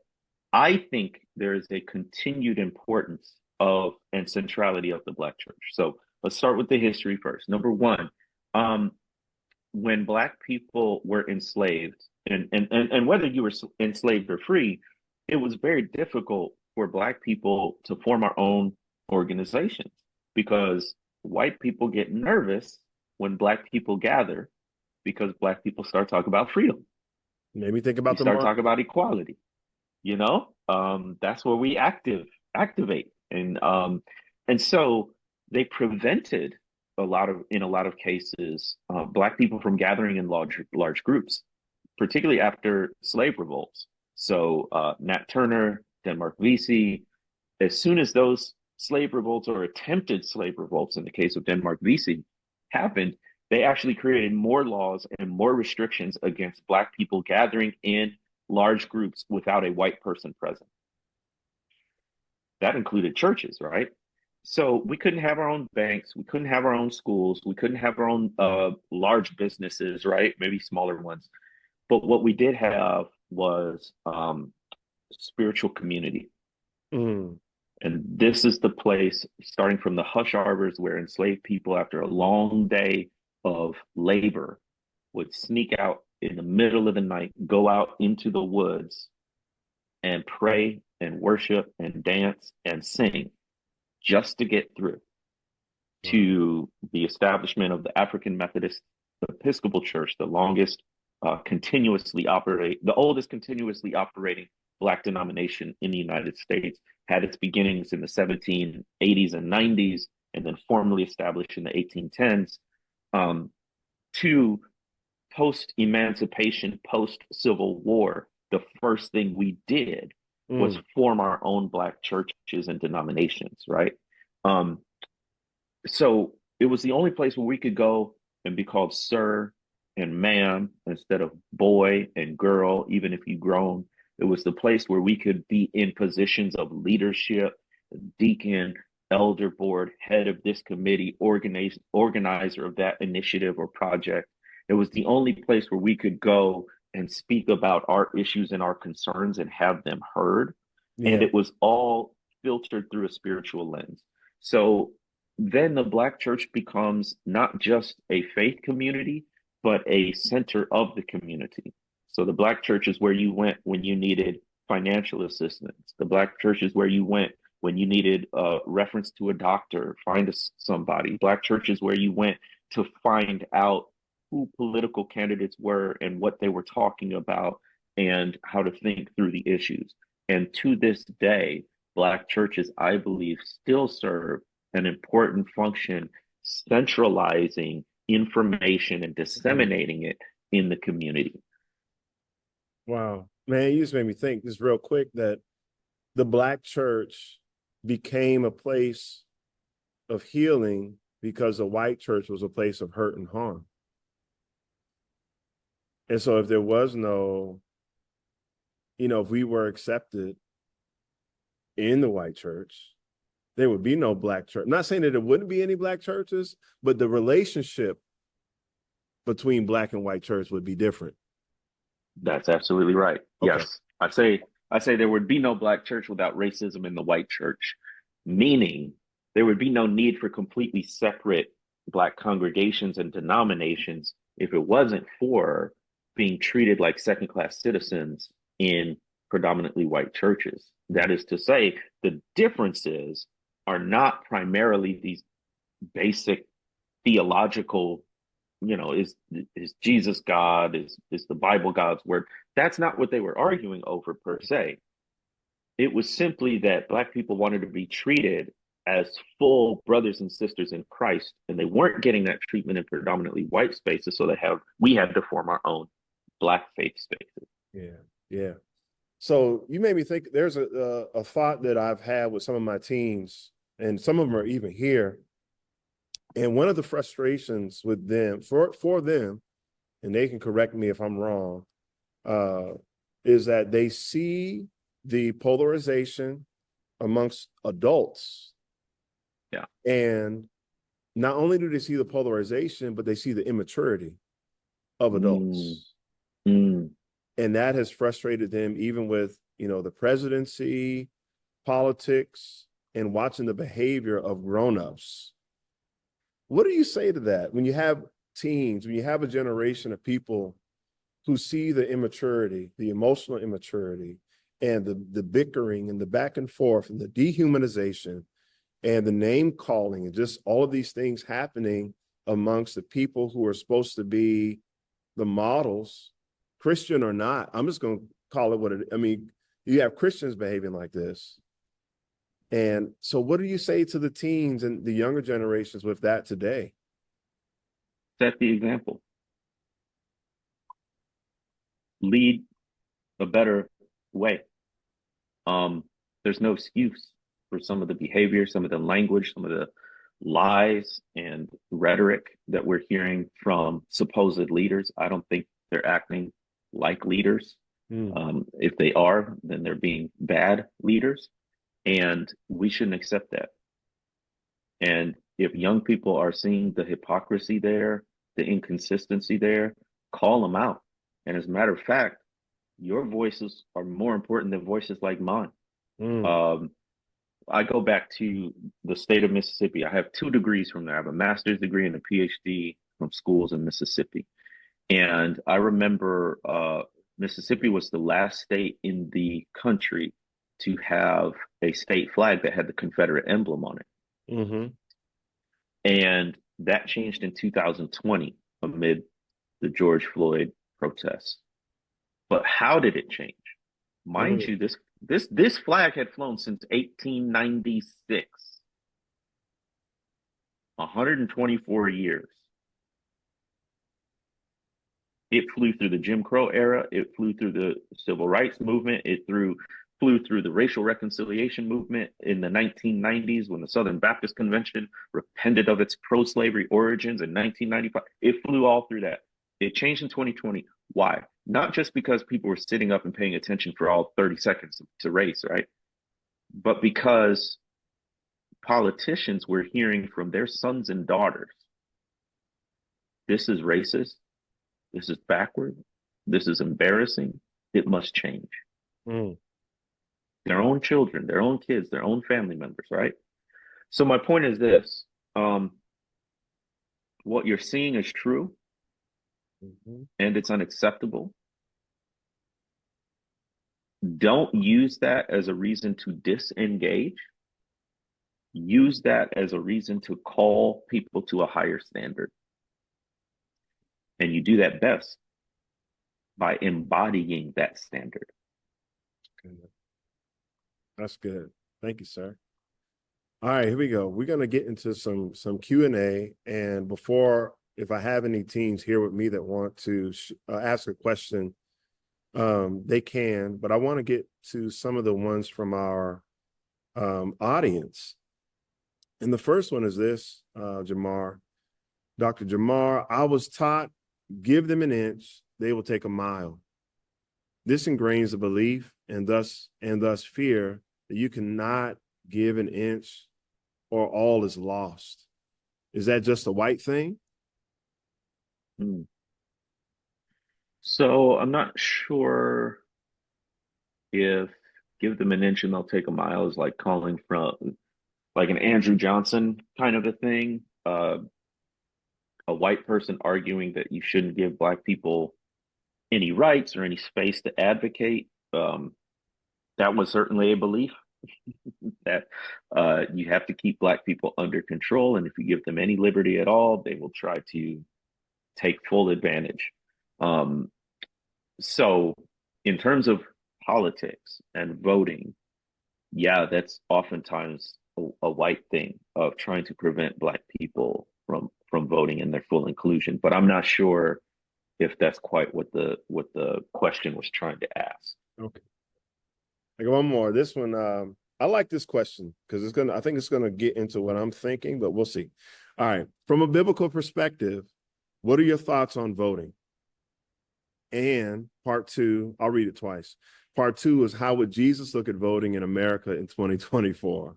I think there is a continued importance of and centrality of the Black church. So let's start with the history first. Number one, um, when Black people were enslaved, and whether you were enslaved or free, it was very difficult for Black people to form our own organizations because white people get nervous when Black people gather because Black people start talking about freedom. Made me think We about the start Mark. talking about equality. That's where we activate, and so they prevented in a lot of cases, Black people from gathering in large groups, particularly after slave revolts. So Nat Turner, Denmark Vesey, as soon as those slave revolts or attempted slave revolts, in the case of Denmark Vesey, happened, they actually created more laws and more restrictions against Black people gathering in large groups without a white person present. That included churches, right? So we couldn't have our own banks, we couldn't have our own schools, we couldn't have our own large businesses, right? Maybe smaller ones. But what we did have was spiritual community. Mm. And this is the place, starting from the hush arbors, where enslaved people, after a long day of labor, would sneak out in the middle of the night, go out into the woods and pray and worship and dance and sing just to get through Wow. to the establishment of the African Methodist Episcopal Church, the oldest continuously operating Black denomination in the United States, had its beginnings in the 1780s and 90s, and then formally established in the 1810s. To post-emancipation, post-Civil War, the first thing we did was Mm. form our own Black churches and denominations, right? Um, so it was the only place where we could go and be called sir and ma'am instead of boy and girl, even if you grown. It was the place where we could be in positions of leadership, deacon, elder board, head of this committee, organizer of that initiative or project. It was the only place where we could go and speak about our issues and our concerns and have them heard. And Yeah. it was all filtered through a spiritual lens. So then the Black church becomes not just a faith community, but a center of the community. So the Black church is where you went when you needed financial assistance. The Black church is where you went when you needed a reference to a doctor, find somebody. Black church is where you went to find out who political candidates were and what they were talking about and how to think through the issues. And to this day, Black churches, I believe, still serve an important function, centralizing information and Mm. disseminating it in the community. Wow. Man, you just made me think just real quick that the Black church became a place of healing because the white church was a place of hurt and harm. And so if there was no, if we were accepted in the white church, there would be no Black church. I'm not saying that there wouldn't be any Black churches, but the relationship between Black and white church would be different. That's absolutely right. Okay. Yes. I say there would be no Black church without racism in the white church, meaning there would be no need for completely separate Black congregations and denominations if it wasn't for being treated like second class citizens in predominantly white churches. That is to say, the differences are not primarily these basic theological, is Jesus God? Is the Bible God's word? That's not what they were arguing over per se. It was simply that Black people wanted to be treated as full brothers and sisters in Christ, and they weren't getting that treatment in predominantly white spaces. So we had to form our own Black faith spaces. Yeah. Yeah. So you made me think. There's a thought that I've had with some of my teens, and some of them are even here. And one of the frustrations with them, for them, and they can correct me if I'm wrong, uh, is that they see the polarization amongst adults, Yeah. and not only do they see the polarization, but they see the immaturity of Mm, adults, mm. and that has frustrated them, even with the presidency, politics, and watching the behavior of grown-ups. What do you say to that when you have teens, when you have a generation of people who see the immaturity, the emotional immaturity, and the bickering and the back and forth and the dehumanization and the name calling and just all of these things happening amongst the people who are supposed to be the models, Christian or not? I'm just going to call it what it. I mean, you have Christians behaving like this. And so what do you say to the teens and the younger generations with that today? Set the example. Lead a better way. Um, there's no excuse for some of the behavior, some of the language, some of the lies and rhetoric that we're hearing from supposed leaders. I don't think they're acting like leaders. Mm. If they are, then they're being bad leaders, and we shouldn't accept that. And if young people are seeing the hypocrisy there, the inconsistency there, call them out. And as a matter of fact, your voices are more important than voices like mine. Mm. Um, I go back to the state of Mississippi. I have 2 degrees from there. I have a master's degree and a PhD from schools in Mississippi. And I remember Mississippi was the last state in the country to have a state flag that had the Confederate emblem on it. Mm-hmm. And that changed in 2020 amid the George Floyd protests. But how did it change? Mind Mm. you, this flag had flown since 1896, 124 years. It flew through the Jim Crow era. It flew through the civil rights movement. Flew through the racial reconciliation movement in the 1990s when the Southern Baptist Convention repented of its pro-slavery origins in 1995. It flew all through that. It changed in 2020. Why? Not just because people were sitting up and paying attention for all 30 seconds to race, right? But because politicians were hearing from their sons and daughters, this is racist, this is backward, this is embarrassing, it must change. Mm. Their own children, their own kids, their own family members, right? So my point is this: what you're seeing is true, Mm-hmm. and it's unacceptable. Don't use that as a reason to disengage. Use that as a reason to call people to a higher standard. And you do that best by embodying that standard. That's good. Thank you, sir. All right, here we go. We're going to get into some Q&A. And before, if I have any teens here with me that want to ask a question, they can. But I want to get to some of the ones from our audience. And the first one is this, Jemar. Dr. Jemar, I was taught, give them an inch, they will take a mile. This ingrains a belief and thus fear that you cannot give an inch or all is lost. Is that just a white thing? Mm. So I'm not sure if give them an inch and they'll take a mile is like calling from like an Andrew Johnson kind of a thing. A white person arguing that you shouldn't give Black people any rights or any space to advocate. That was certainly a belief that you have to keep Black people under control. And if you give them any liberty at all, they will try to take full advantage. Um, so, in terms of politics and voting, yeah, that's oftentimes a white thing of trying to prevent Black people from voting in their full inclusion. But I'm not sure if that's quite what the question was trying to ask. Okay. I got one more. This one, I like this question because I think it's gonna get into what I'm thinking, but we'll see. All right. From a biblical perspective, what are your thoughts on voting? And part two, I'll read it twice. Part two is how would Jesus look at voting in America in 2024?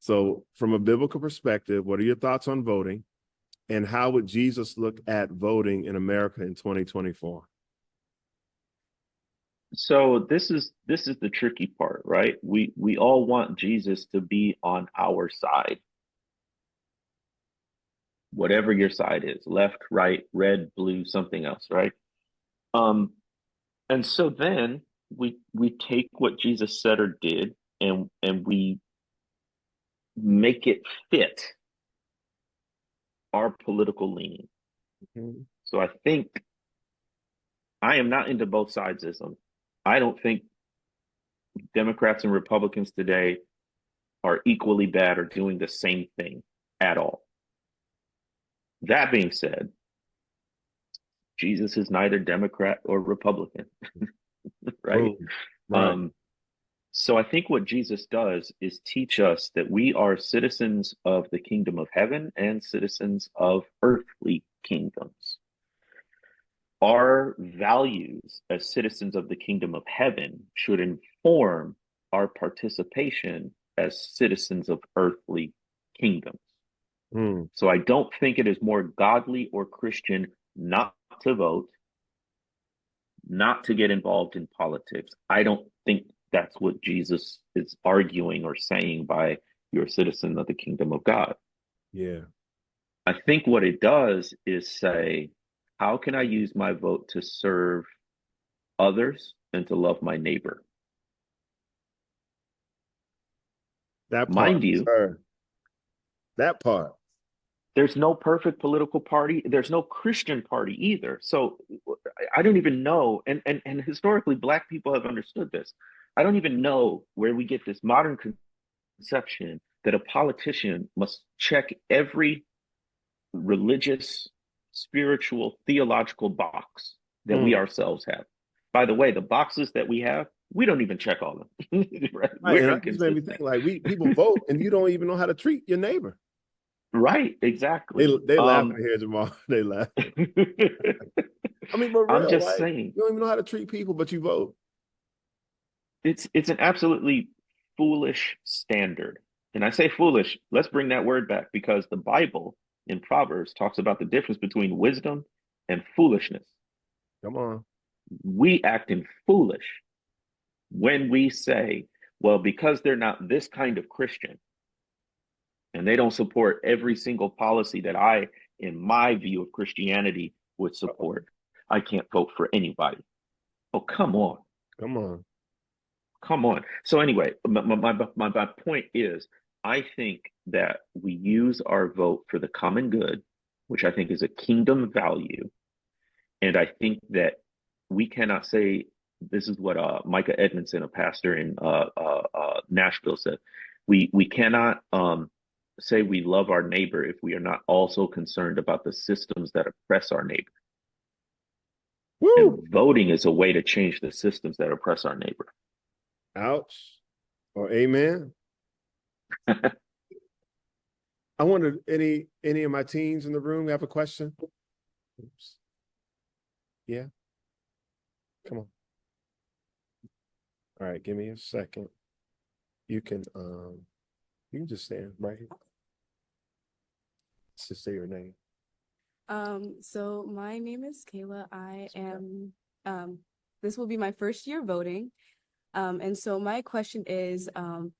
So, from a biblical perspective, what are your thoughts on voting? And how would Jesus look at voting in America in 2024? So this is the tricky part, right? We all want Jesus to be on our side, whatever your side is, left, right, red, blue, something else, right? Um, and so then we take what Jesus said or did and we make it fit our political leaning. Mm-hmm. So I think I am not into both sidesism. I don't think Democrats and Republicans today are equally bad or doing the same thing at all. That being said, Jesus is neither Democrat or Republican, right? Boom. Right. Um, so I think what Jesus does is teach us that we are citizens of the kingdom of heaven and citizens of earthly kingdoms. Our values as citizens of the kingdom of heaven should inform our participation as citizens of earthly kingdoms. Mm. So I don't think it is more godly or Christian not to vote, not to get involved in politics. I don't think that's what Jesus is arguing or saying by you're a citizen of the kingdom of God. Yeah. I think what it does is say, how can I use my vote to serve others and to love my neighbor? That part, Mind you, sir. That part. there's no perfect political party. There's no Christian party either. So I don't even know. And historically, Black people have understood this. I don't even know where we get this modern conception that a politician must check every religious, spiritual, theological box that we Mm. ourselves have. By the way, the boxes that we have, we don't even check all of them. Right? Right. We're And that just made me think inconsistent. like people vote and you don't even know how to treat your neighbor. Right, exactly. They laughing here, Jamal. They laugh. I mean, but I'm real, just like saying, you don't even know how to treat people, but you vote. it's an absolutely foolish standard. And I say foolish, let's bring that word back because the Bible in Proverbs talks about the difference between wisdom and foolishness. Come on. We act in foolish when we say, well, because they're not this kind of Christian and they don't support every single policy that I, in my view of Christianity, would support, I can't vote for anybody. Oh, come on. Come on. Come on. So anyway, my point is, I think that we use our vote for the common good, which I think is a kingdom value. And I think that we cannot say, this is what Micah Edmondson, a pastor in Nashville, said. We cannot say we love our neighbor if we are not also concerned about the systems that oppress our neighbor. And Woo! voting is a way to change the systems that oppress our neighbor. Ouch. Or amen. I wonder any of my teens in the room have a question? Oops. Yeah. Come on. All right, give me a second. You can just stand right here. Let's just say your name. So my name is Kayla. I am this will be my first year voting. And so my question is,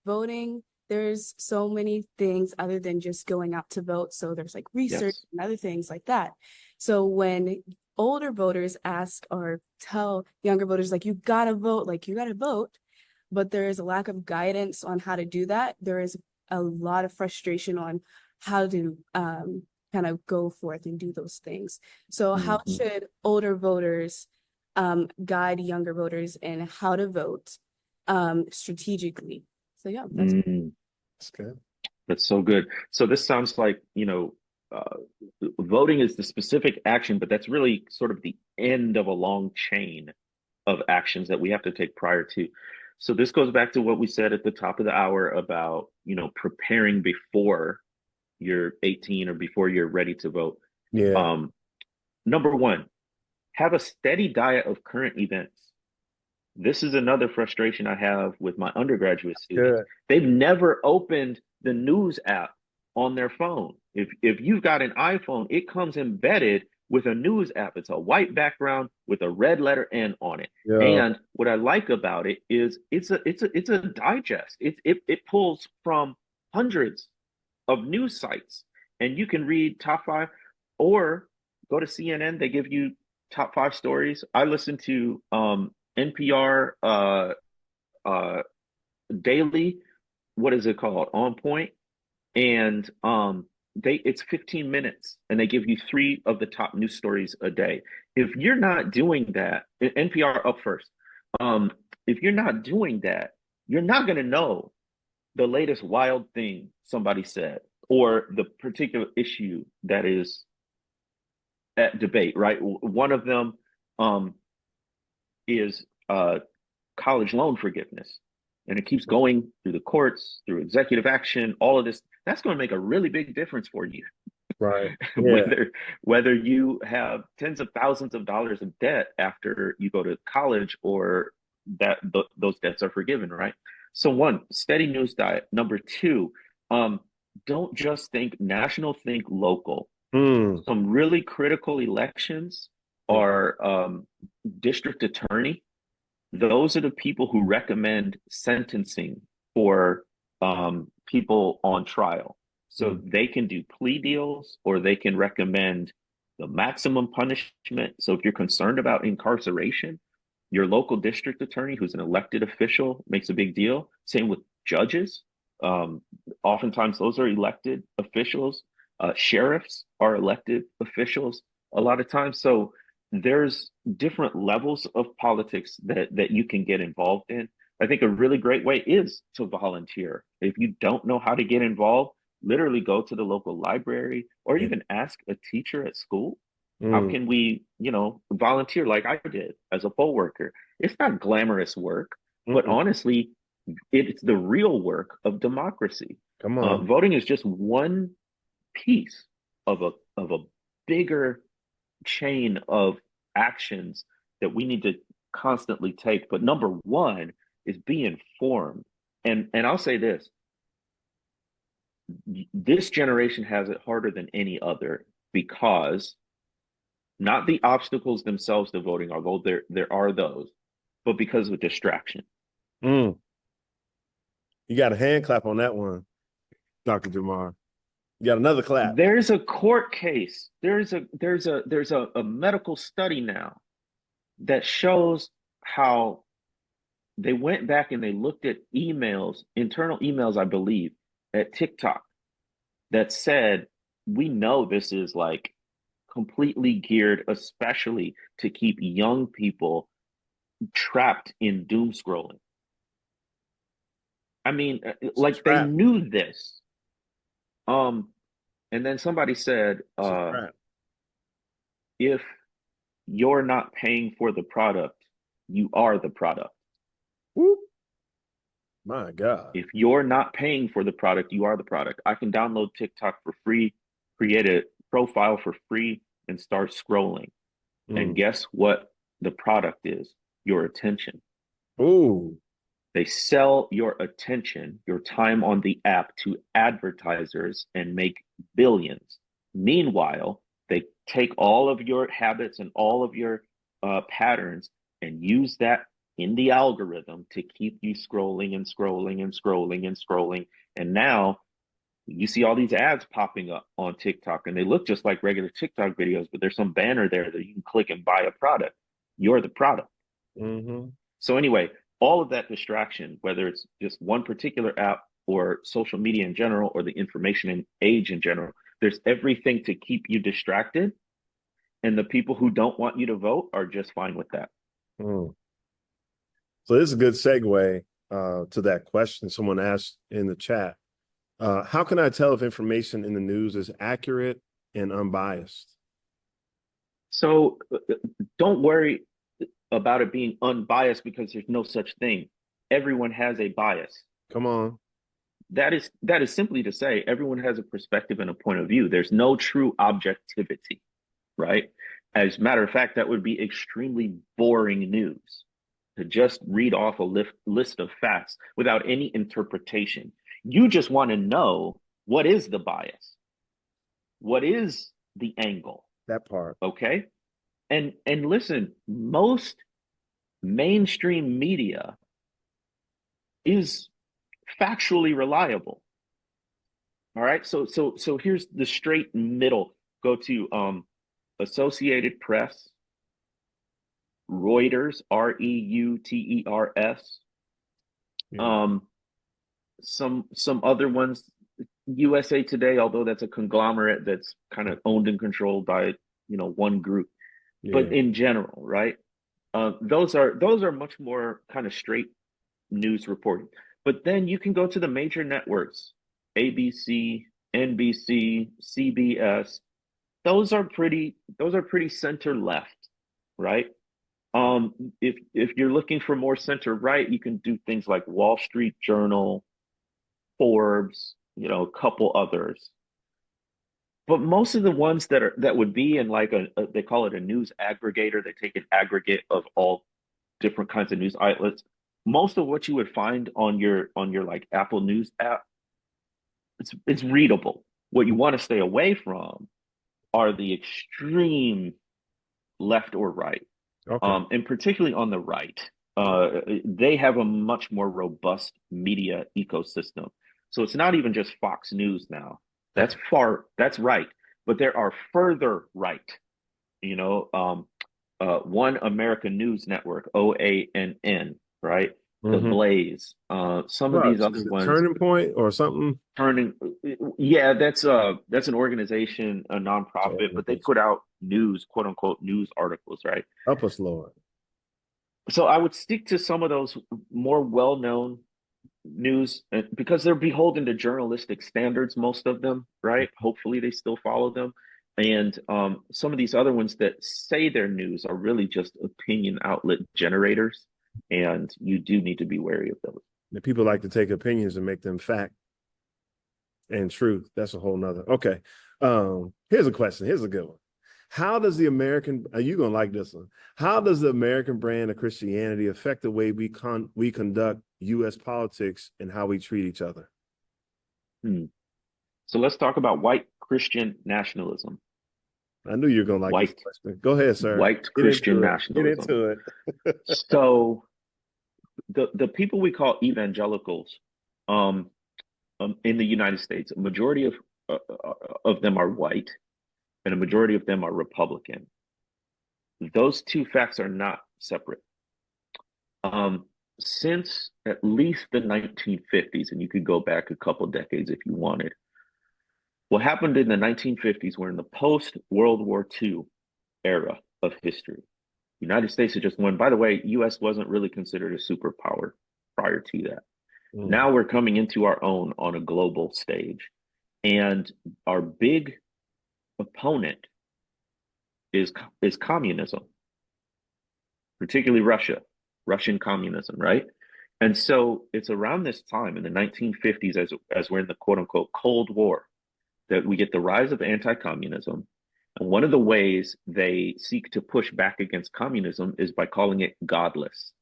voting, there's so many things other than just going out to vote. So there's like research Yes. and other things like that. So when older voters ask or tell younger voters, like, you gotta vote, but there is a lack of guidance on how to do that. There is a lot of frustration on how to kind of go forth and do those things. So how Mm-hmm. should older voters guide younger voters in how to vote strategically? So yeah, that's That's good. That's so good. So this sounds like, voting is the specific action, but that's really sort of the end of a long chain of actions that we have to take prior to. So this goes back to what we said at the top of the hour about, preparing before you're 18 or before you're ready to vote. Yeah. Number one, have a steady diet of current events. This is another frustration I have with my undergraduate students. Good. They've never opened the news app on their phone. If you've got an iPhone, it comes embedded with a news app. It's a white background with a red letter N on it. Yeah. And what I like about it is it's a digest. It pulls from hundreds of news sites, and you can read top five, or go to CNN. They give you top five stories. I listen to NPR daily. What is it called? On Point, and it's 15 minutes, and they give you three of the top news stories a day. If you're not doing that, NPR up first. If you're not doing that, you're not going to know the latest wild thing somebody said or the particular issue that is at debate, right? One of them is college loan forgiveness. And it keeps going through the courts, through executive action, all of this. That's going to make a really big difference for you. Right. Yeah. whether you have tens of thousands of dollars of debt after you go to college, or those debts are forgiven, right? So one, steady news diet. Number two, don't just think national, think local. Some really critical elections are district attorney. Those are the people who recommend sentencing for people on trial. So they can do plea deals, or they can recommend the maximum punishment. So if you're concerned about incarceration, your local district attorney, who's an elected official, makes a big deal. Same with judges. Oftentimes those are elected officials. Sheriffs are elected officials a lot of times. So there's different levels of politics that you can get involved in. I think a really great way is to volunteer. If you don't know how to get involved, literally go to the local library, or even ask a teacher at school. How can we, volunteer like I did as a poll worker? It's not glamorous work, but honestly, it's the real work of democracy. Come on. Voting is just one piece of a bigger chain of actions that we need to constantly take. But number one is be informed. And I'll say this generation has it harder than any other, because not the obstacles themselves to voting, although there are those, but because of distraction. You got a hand clap on that one, Dr. Jemar. You got another clap. There's a court case. There's a medical study now that shows how they went back and they looked at emails, internal emails, I believe, at TikTok, that said, we know this is like completely geared, especially to keep young people trapped in doom scrolling. I mean, like they knew this. And then somebody said, if you're not paying for the product, you are the product. Whoop. My God. If you're not paying for the product, you are the product. I can download TikTok for free, create a profile for free, and start scrolling. And guess what the product is? Your attention. Ooh. They sell your attention, your time on the app, to advertisers and make billions. Meanwhile, they take all of your habits and all of your patterns and use that in the algorithm to keep you scrolling and scrolling and scrolling and scrolling. And now you see all these ads popping up on TikTok, and they look just like regular TikTok videos, but there's some banner there that you can click and buy a product. You're the product. So anyway, all of that distraction, whether it's just one particular app or social media in general, or the information age in general, there's everything to keep you distracted. And the people who don't want you to vote are just fine with that. So this is a good segue to that question someone asked in the chat. How can I tell if information in the news is accurate and unbiased? So don't worry about it being unbiased because there's no such thing. Everyone has a bias. Come on. That is simply to say everyone has a perspective and a point of view. There's no true objectivity, right? As a matter of fact, that would be extremely boring news to just read off a list of facts without any interpretation. You just want to know what is the bias, what is the angle, That part. okay? And listen, most mainstream media is factually reliable. All right. So here's the straight middle. Go to Associated Press, Reuters, Reuters, Yeah. some other ones, USA Today, although that's a conglomerate that's kind of owned and controlled by one group. Yeah. But in general, right? Those are much more kind of straight news reporting. But then you can go to the major networks, ABC, NBC, CBS. Those are pretty center left, right? If you're looking for more center right, you can do things like Wall Street Journal, Forbes, a couple others. But most of the ones that would be in like they call it a news aggregator. They take an aggregate of all different kinds of news outlets. Most of what you would find on your like Apple News app, it's readable. What you want to stay away from are the extreme left or right, Okay. and particularly on the right. They have a much more robust media ecosystem. So it's not even just Fox News now. That's Okay. far. That's right, but there are further right. One American News Network, OANN, right? The Mm-hmm. Blaze. Some of these What? other Is it ones Turning Point or something? turning. Yeah, that's an organization, a It's an nonprofit, but they organization. put out news, quote unquote, news articles, right? Help us, Lord. So I would stick to some of those more well-known news because they're beholden to journalistic standards, most of them, right? Hopefully they still follow them. And some of these other ones that say they're news are really just opinion outlet generators. And you do need to be wary of those. The people like to take opinions and make them fact and truth. That's a whole nother. Okay. Here's a question. Here's a good one. How does the American, are you gonna like this one? How does the American brand of Christianity affect the way we conduct U.S. politics and how we treat each other? Hmm. So let's talk about white Christian nationalism. I knew you were gonna like this White question. Go ahead, sir. white Get Christian into it. Get nationalism. into it. So the people we call evangelicals, um, in the United States, a majority of them are white, and a majority of them are Republican. Those two facts are not separate. Um, since at least the 1950s, and you could go back a couple decades if you wanted, what happened in the 1950s were in the post World War II era of history. The United States had just won. By the way, US wasn't really considered a superpower prior to that. Mm. Now we're coming into our own on a global stage. And our big opponent is communism, particularly Russian communism, right? And so it's around this time in the 1950s, as we're in the quote unquote Cold War, that we get the rise of anti-communism. And one of the ways they seek to push back against communism is by calling it godless,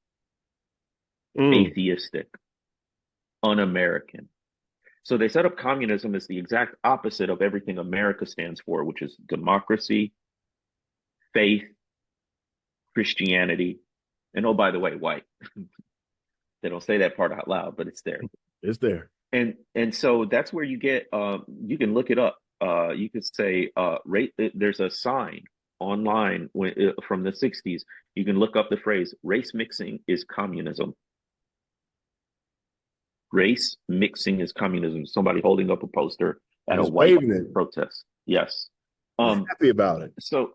Mm. atheistic, un-American. So they set up communism as the exact opposite of everything America stands for, which is democracy, faith, Christianity, and oh, by the way, white. They don't say that part out loud, but it's there. It's there. And so that's where you get you can look it up. You could say there's a sign online from the 60s. You can look up the phrase race mixing is communism. Race mixing is communism. Somebody holding up a poster And at a just white waving it. protest. Yes. I'm happy about it. So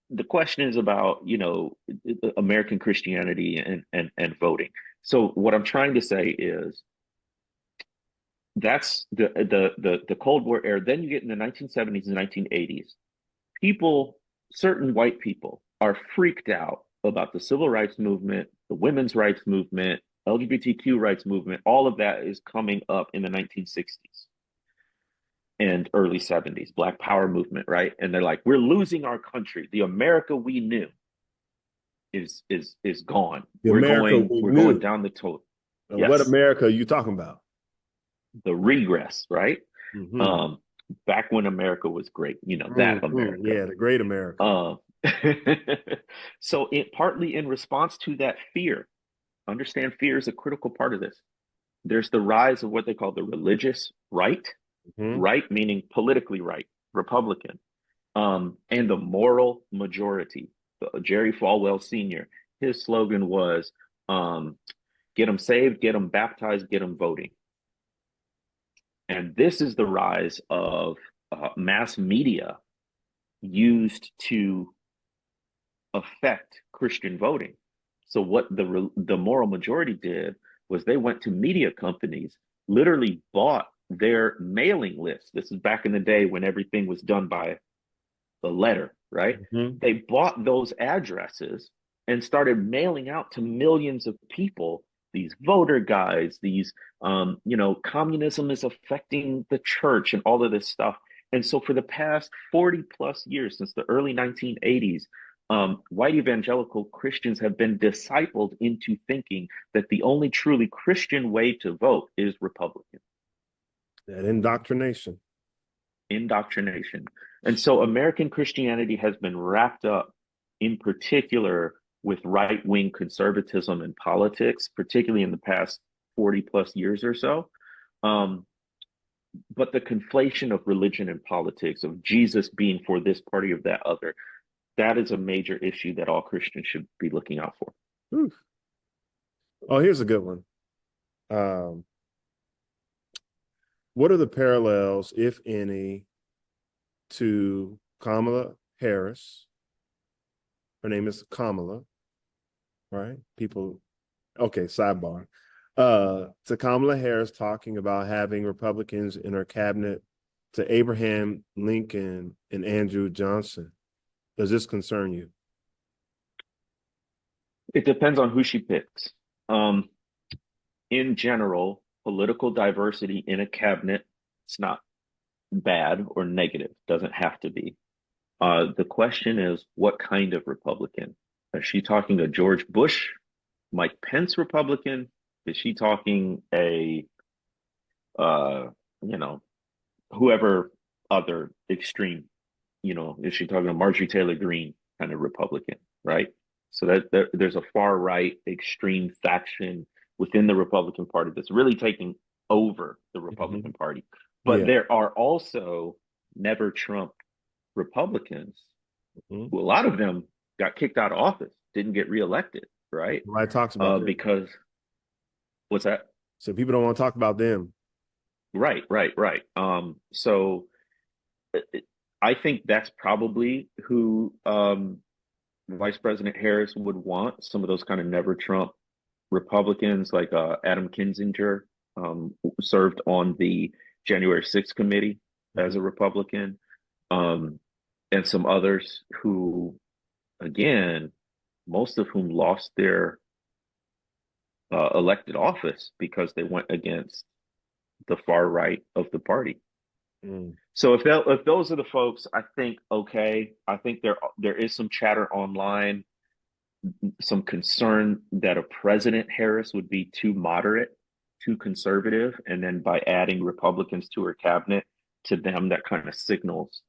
the question is about, American Christianity and voting. So what I'm trying to say is that's the Cold War era. Then you get in the 1970s and 1980s. People, certain white people, are freaked out about the civil rights movement, the women's rights movement, LGBTQ rights movement. All of that is coming up in the 1960s and early 70s, Black Power movement, right? And they're like, we're losing our country. The America we knew is gone. The America we we're knew. going down the total. What Yes, America are you talking about? the regress, right? Mm-hmm. Back when America was great, that America. Yeah, the great America. Um, so it partly in response to that fear, understand fear is a critical part of this. There's the rise of what they call the religious right, right meaning politically right, Republican, and the moral majority. Jerry Falwell Sr., his slogan was get them saved, get them baptized, get them voting. And this is the rise of mass media used to affect Christian voting. So what the moral majority did was they went to media companies, literally bought their mailing list. This is back in the day when everything was done by the letter, right? Mm-hmm. They bought those addresses and started mailing out to millions of people these voter guides, these, communism is affecting the church and all of this stuff. And so for the past 40 plus years, since the early 1980s, white evangelical Christians have been discipled into thinking that the only truly Christian way to vote is Republican. That indoctrination. Indoctrination. And so American Christianity has been wrapped up in particular with right-wing conservatism in politics, particularly in the past 40 plus years or so. But the conflation of religion and politics, of Jesus being for this party or that other, that is a major issue that all Christians should be looking out for. Ooh. Oh, here's a good one. What are the parallels, if any, to Kamala Harris? Her name is Kamala, right? Okay, sidebar. To Kamala Harris talking about having Republicans in her cabinet, to Abraham Lincoln and Andrew Johnson. Does this concern you? It depends on who she picks. In general, political diversity in a cabinet, it's not bad or negative, doesn't have to be. The question is, what kind of Republican? Is she talking a George Bush, Mike Pence Republican? Is she talking a, whoever other extreme, is she talking a Marjorie Taylor Greene kind of Republican, right? So that there's a far right extreme faction within the Republican Party that's really taking over the Republican Party. But there are also never Trump Republicans who a lot of them got kicked out of office, didn't get reelected, right? Nobody talks about them. Because what's that? So people don't want to talk about them. Right. So I think that's probably who Vice President Harris would want, some of those kind of never Trump Republicans like Adam Kinzinger served on the January 6th committee as a Republican, and some others who, again, most of whom lost their elected office because they went against the far right of the party. So if those are the folks, I think, okay, I think there is some chatter online, some concern that a President Harris would be too moderate, too conservative, and then by adding Republicans to her cabinet, to them that kind of signals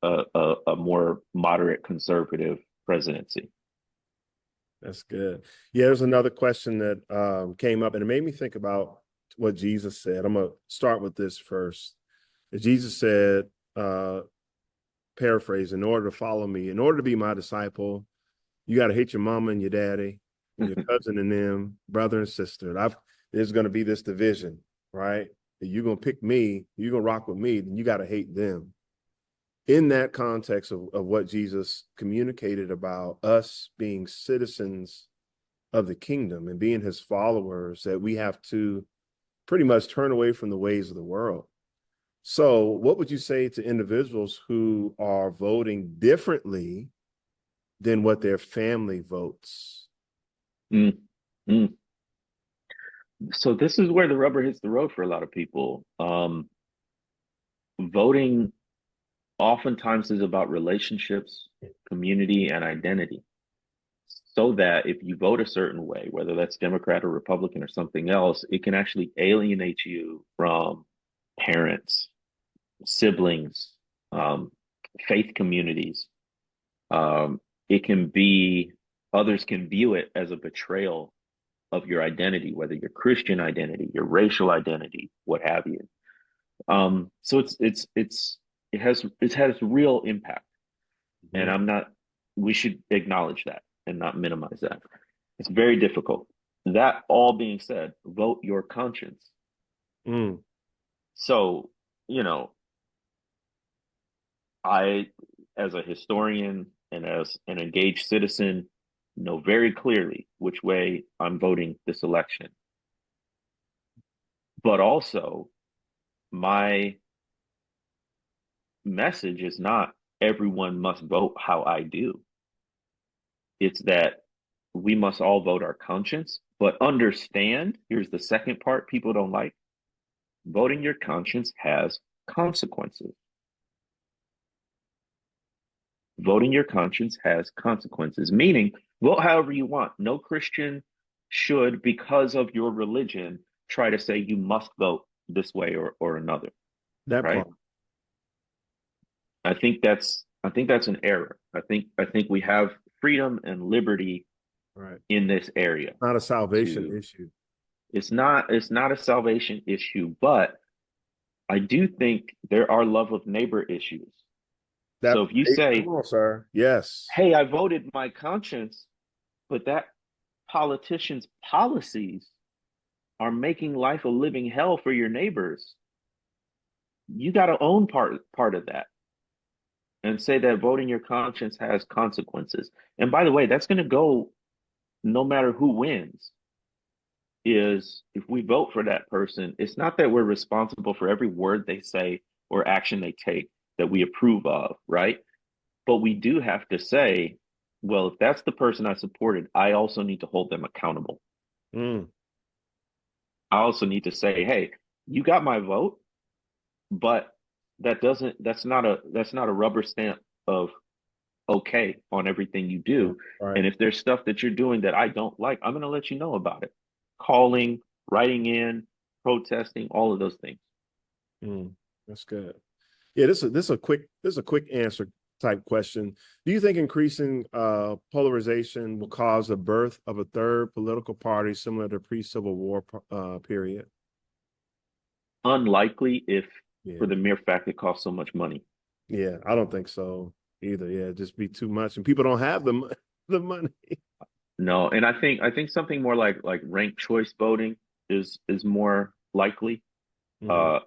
a more moderate conservative presidency. That's good. Yeah, there's another question that came up, and it made me think about what Jesus said. I'm going to start with this first. Jesus said, paraphrase, in order to follow me, in order to be my disciple, you got to hate your mama and your daddy and your cousin and them, brother and sister. There's going to be this division, right? You're going to pick me, you're going to rock with me, then you got to hate them. In that context of what Jesus communicated about us being citizens of the kingdom and being his followers, that we have to pretty much turn away from the ways of the world. So, what would you say to individuals who are voting differently than what their family votes? Mm, mm. So this is where the rubber hits the road for a lot of people. Voting oftentimes is about relationships, community, and identity. So that if you vote a certain way, whether that's Democrat or Republican or something else, it can actually alienate you from parents, siblings, faith communities. It can be, others can view it as a betrayal of your identity, whether your Christian identity, your racial identity, what have you. So it has real impact, and I'm not. We should acknowledge that and not minimize that. It's very difficult. That all being said, vote your conscience. Mm. So, you know, I, as a historian and as an engaged citizen, know very clearly which way I'm voting this election. But also, my message is not everyone must vote how I do. It's that we must all vote our conscience, but understand, here's the second part people don't like. Voting your conscience has consequences. Voting your conscience has consequences, meaning vote however you want. No Christian should, because of your religion, try to say you must vote this way or another. That Right? part. I think that's an error. I think we have freedom and liberty Right. in this area. Not a salvation issue. It's not a salvation issue, but I do think there are love of neighbor issues. So if you say, come on, sir. Yes. hey, I voted my conscience, but that politician's policies are making life a living hell for your neighbors, you got to own part of that and say that voting your conscience has consequences. And by the way, that's going to go no matter who wins. Is if we vote for that person, it's not that we're responsible for every word they say or action they take that we approve of, right? But we do have to say, well, if that's the person I supported, I also need to hold them accountable. Mm. I also need to say, hey, you got my vote, but that's not a rubber stamp of okay on everything you do. Right. And if there's stuff that you're doing that I don't like, I'm going to let you know about it. Calling, writing in, protesting, all of those things. Mm. That's good. Yeah, this is a quick answer type question. Do you think increasing polarization will cause the birth of a third political party similar to pre-Civil War period? Unlikely if for the mere fact it costs so much money. Yeah, I don't think so either. Yeah, just be too much, and people don't have the money. No, and I think something more like ranked choice voting is more likely,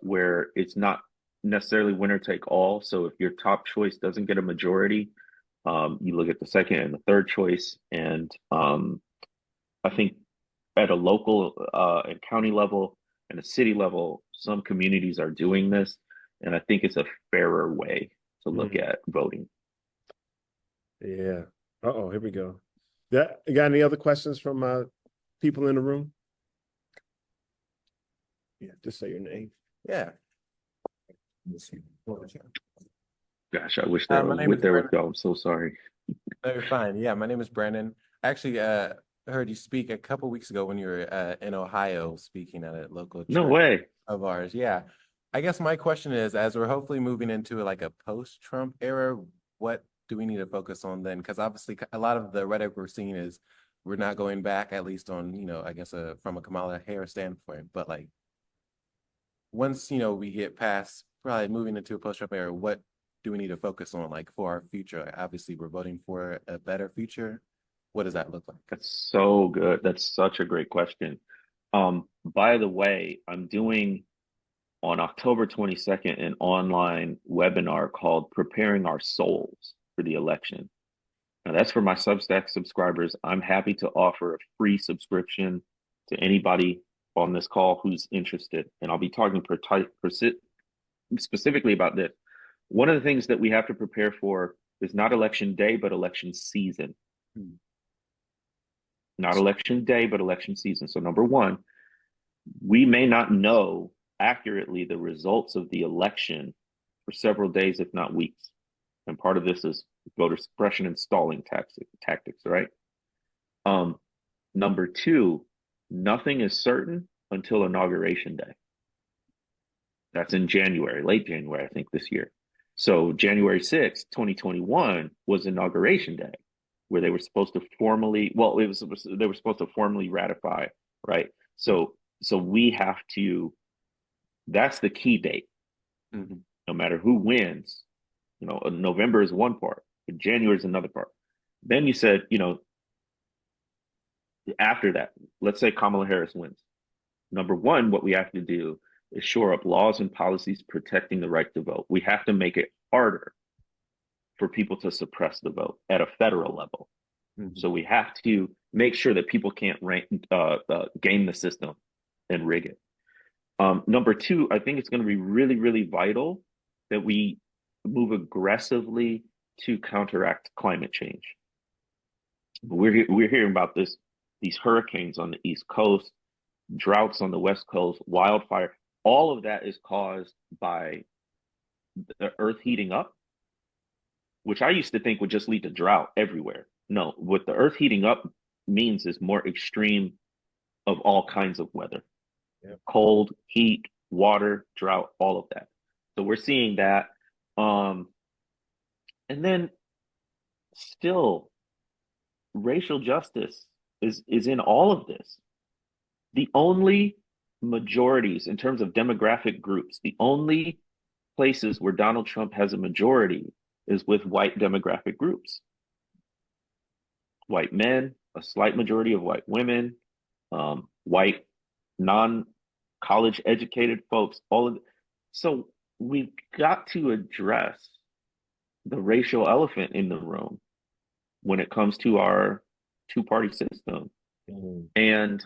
where it's not necessarily winner take all. So if your top choice doesn't get a majority, you look at the second and the third choice. And I think at a local and county level and a city level, some communities are doing this, and I think it's a fairer way to look at voting. Yeah. Uh-oh, here we go. You got any other questions from people in the room? Yeah, just say your name. Yeah. Gosh, I wish that I was with there with y'all. I'm so sorry. No, you're fine. Yeah, my name is Brandon. Actually, I heard you speak a couple weeks ago when you were in Ohio speaking at a local No church way. of ours. Yeah. I guess my question is, as we're hopefully moving into like a post-Trump era, what do we need to focus on then? Because obviously a lot of the rhetoric we're seeing is we're not going back, at least on, I guess from a Kamala Harris standpoint. But like once, we get past probably moving into a post-Trump era, what do we need to focus on like for our future? Obviously, we're voting for a better future. What does that look like? That's so good. That's such a great question. By the way, I'm doing on October 22nd an online webinar called Preparing Our Souls for the Election. Now, that's for my Substack subscribers. I'm happy to offer a free subscription to anybody on this call who's interested, and I'll be talking specifically about this. One of the things that we have to prepare for is not election day, but election season. Not election day, but election season. So number one, we may not know accurately the results of the election for several days, if not weeks. And part of this is voter suppression and stalling tactics, right? Number two, nothing is certain until Inauguration Day. That's in January, late January, I think, this year. So January 6th, 2021 was Inauguration Day, where they were supposed to formally, they were supposed to formally ratify, right? So we have to, that's the key date. No matter who wins, November is one part, but January is another part. Then you said, after that, let's say Kamala Harris wins. Number one, what we have to do is shore up laws and policies protecting the right to vote. We have to make it harder for people to suppress the vote at a federal level. So we have to make sure that people can't game the system and rig it. Number two, I think it's going to be really, really vital that we move aggressively to counteract climate change. We're hearing about these hurricanes on the East Coast, droughts on the West Coast, wildfire. All of that is caused by the earth heating up, which I used to think would just lead to drought everywhere. No, what the earth heating up means is more extreme of all kinds of weather. Cold, heat, water, drought, all of that. So we're seeing that. And then still, racial justice is in all of this. The only majorities in terms of demographic groups, the only places where Donald Trump has a majority is with white demographic groups. White men, a slight majority of white women, white non-college educated folks, all of it. So we've got to address the racial elephant in the room when it comes to our two-party system and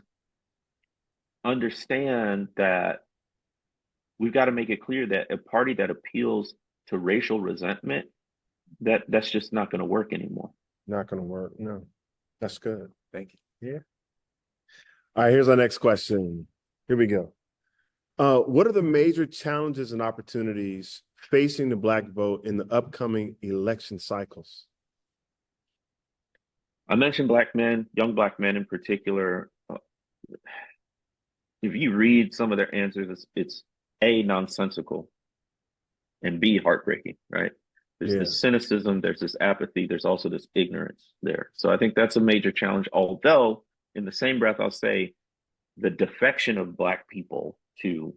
understand that we've got to make it clear that a party that appeals to racial resentment, that's just not going to work anymore. Not going to work. No, that's good. Thank you. Yeah. All right, here's our next question. Here we go. What are the major challenges and opportunities facing the Black vote in the upcoming election cycles? I mentioned Black men, young Black men in particular. If you read some of their answers, it's A, nonsensical, and B, heartbreaking, right? There's this cynicism, there's this apathy, there's also this ignorance there. So I think that's a major challenge, although in the same breath, I'll say the defection of Black people to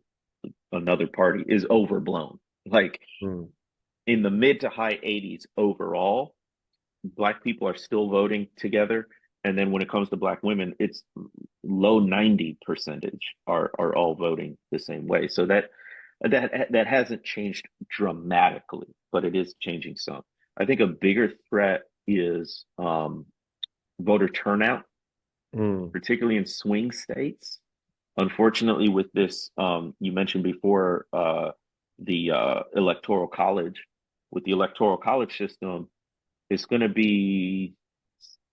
another party is overblown. Like in the mid to high 80s overall, Black people are still voting together. And then when it comes to Black women, it's low 90% are all voting the same way. So that hasn't changed dramatically, but it is changing some. I think a bigger threat is voter turnout, particularly in swing states. Unfortunately, with this, you mentioned before the Electoral College. With the Electoral College system, it's going to be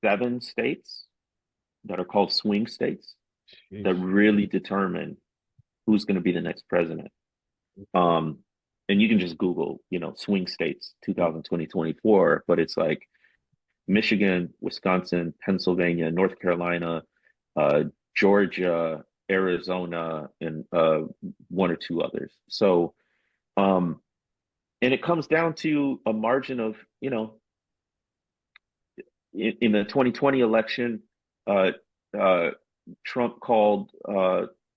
7 states that are called swing states that really determine who's going to be the next president. And you can just Google, swing states 2020-24, but it's like Michigan, Wisconsin, Pennsylvania, North Carolina, Georgia, Arizona, and 1 or 2 others. So, and it comes down to a margin of, in the 2020 election, Trump called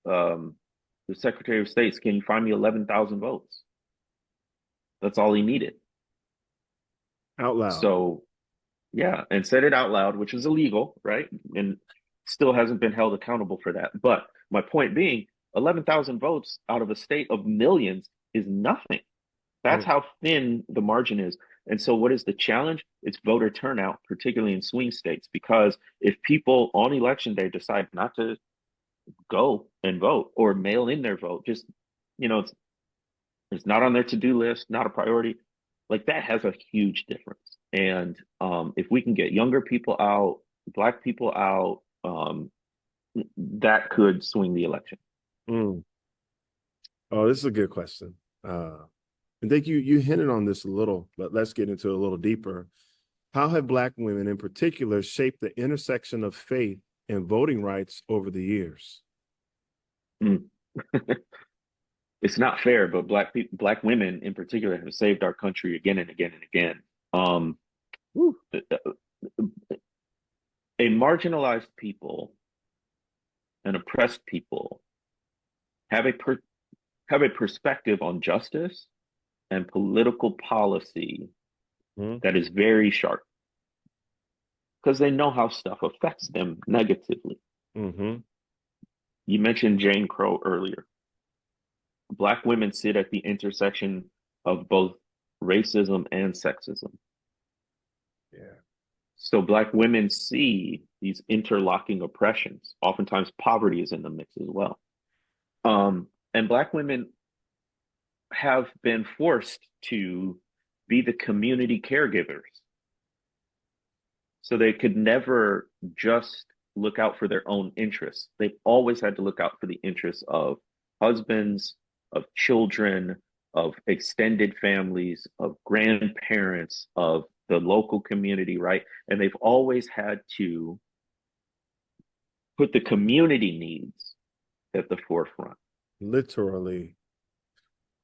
the Secretary of State, can you find me 11,000 votes? That's all he needed. Out loud. So, yeah, and said it out loud, which is illegal, right? And still hasn't been held accountable for that. But my point being, 11,000 votes out of a state of millions is nothing. That's how thin the margin is. And so what is the challenge? It's voter turnout, particularly in swing states, because if people on election day decide not to go and vote or mail in their vote. Just, it's not on their to-do list, not a priority. Like that has a huge difference. And if we can get younger people out, Black people out, that could swing the election. Mm. Oh, this is a good question. I think you hinted on this a little, but let's get into it a little deeper. How have Black women in particular shaped the intersection of faith and voting rights over the years? Mm. It's not fair, but Black women in particular have saved our country again and again and again. A marginalized people and oppressed people have a perspective on justice and political policy that is very sharp because they know how stuff affects them negatively. Mm-hmm. You mentioned Jane Crow earlier. Black women sit at the intersection of both racism and sexism. Yeah. So Black women see these interlocking oppressions. Oftentimes poverty is in the mix as well. And Black women have been forced to be the community caregivers. So they could never just look out for their own interests. They've always had to look out for the interests of husbands, of children, of extended families, of grandparents, of the local community, right? And they've always had to put the community needs at the forefront. Literally.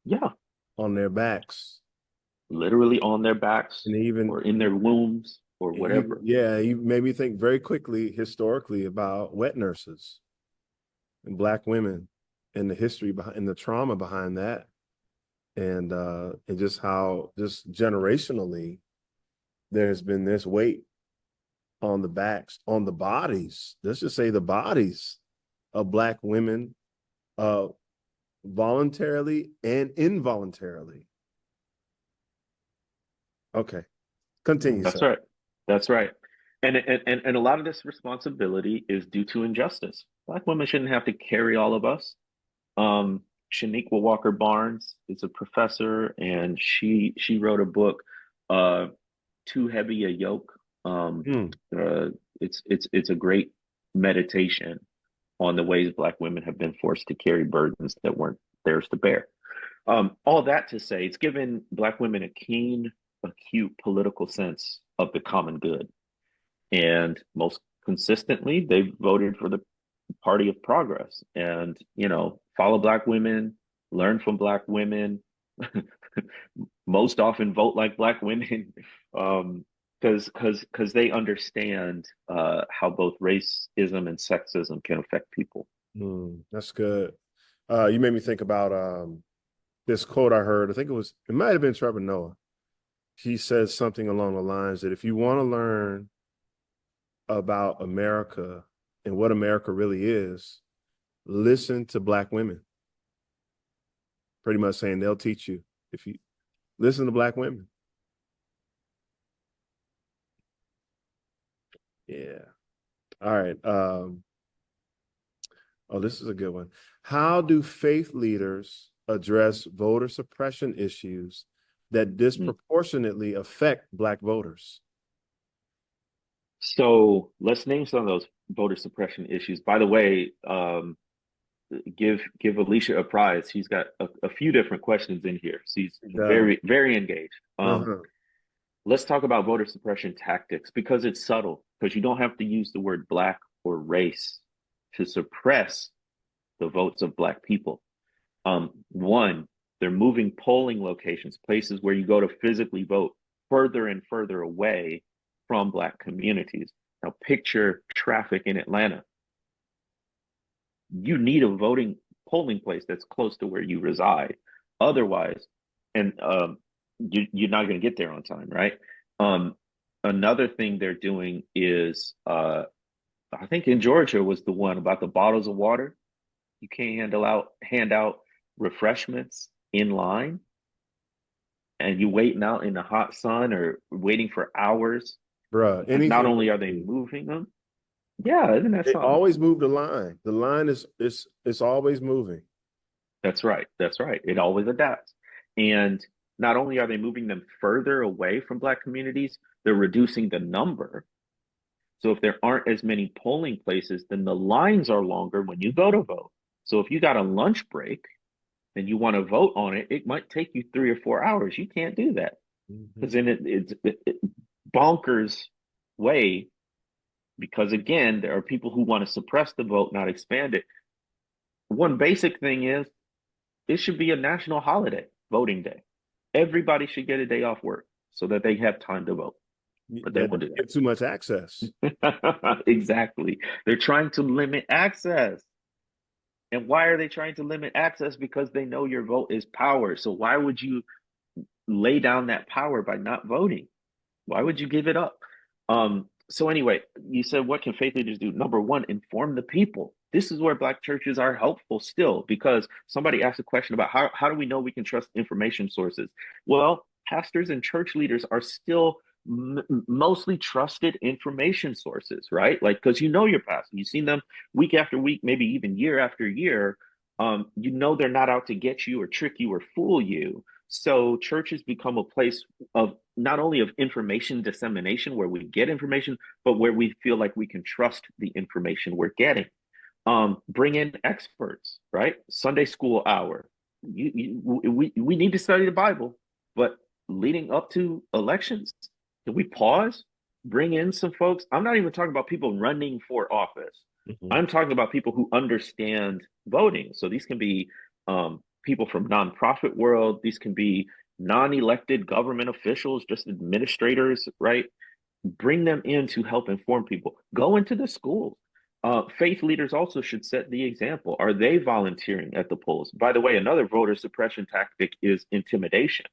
Yeah. On their backs. Literally on their backs, and even or in their wombs or whatever. You made me think very quickly historically about wet nurses and Black women and the history behind and the trauma behind that. And just how just generationally there has been this weight on the backs, on the bodies, let's just say the bodies of Black women, voluntarily and involuntarily. Okay, continue. That's sir. right. That's right. And a lot of this responsibility is due to injustice. Black women shouldn't have to carry all of us. Shaniqua Walker Barnes is a professor, and she wrote a book, "Too Heavy a Yoke." It's a great meditation on the ways Black women have been forced to carry burdens that weren't theirs to bear. All that to say, it's given Black women a keen, acute political sense of the common good. And most consistently, they voted for the party of progress and, follow Black women, learn from Black women, most often vote like Black women, because they understand how both racism and sexism can affect people. That's good. You made me think about this quote I heard. I think it might have been Trevor Noah. He says something along the lines that if you want to learn about America and what America really is, listen to Black women. Pretty much saying they'll teach you if you listen to Black women. Yeah. All right. This is a good one. How do faith leaders address voter suppression issues that disproportionately affect Black voters? So let's name some of those voter suppression issues. By the way, give Alicia a prize. She's got a few different questions in here. She's very, very engaged. Let's talk about voter suppression tactics because it's subtle, because you don't have to use the word Black or race to suppress the votes of Black people. One, they're moving polling locations, places where you go to physically vote, further and further away from Black communities. Now, picture traffic in Atlanta. You need a polling place that's close to where you reside. Otherwise, and you're not going to get there on time, right? Another thing they're doing is, I think in Georgia was the one about the bottles of water. You can't hand out refreshments in line, and you waiting out in the hot sun or waiting for hours. Bruh, not only are they moving them, Yeah, isn't that They something? always move the line. The line is it's always moving. That's right. That's right. It always adapts. And not only are they moving them further away from Black communities, they're reducing the number. So if there aren't as many polling places, then the lines are longer when you go to vote. So if you got a lunch break and you want to vote on it, it might take you 3 or 4 hours. You can't do that because Mhm. then it's bonkers way. Because again, there are people who want to suppress the vote, not expand it. One basic thing is it should be a national holiday, voting day. Everybody should get a day off work so that they have time to vote, but they That won't doesn't do give too much access. that. Exactly. They're trying to limit access. And why are they trying to limit access? Because they know your vote is power. So why would you lay down that power by not voting? Why would you give it up? So anyway, you said what can faith leaders do? Number one, inform the people. This is where Black churches are helpful still, because somebody asked a question about how do we know we can trust information sources? Well, pastors and church leaders are still mostly trusted information sources, right? Like, because you know your pastor, you've seen them week after week, maybe even year after year. You know they're not out to get you or trick you or fool you. So churches become a place of not only of information dissemination where we get information, but where we feel like we can trust the information we're getting. Bring in experts, right? Sunday school hour. We need to study the Bible, but leading up to elections, can we pause? Bring in some folks. I'm not even talking about people running for office. Mhm. I'm talking about people who understand voting. So these can be people from nonprofit world. These can be non-elected government officials, just administrators, right? Bring them in to help inform people. Go into the schools. Faith leaders also should set the example. Are they volunteering at the polls? By the way, another voter suppression tactic is intimidation.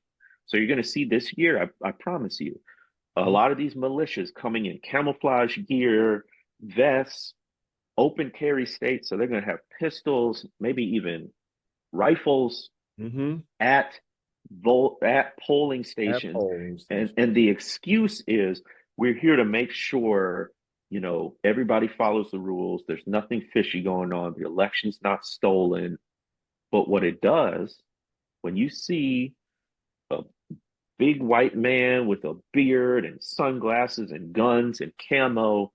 So you're going to see this year, I promise you, a lot of these militias coming in camouflage gear, vests, open carry states. So they're going to have pistols, maybe even rifles Mm-hmm. at at polling At stations, polling and station. the excuse is we're here to make sure everybody follows the rules. There's nothing fishy going on. The election's not stolen. But what it does when you see a big white man with a beard and sunglasses and guns and camo,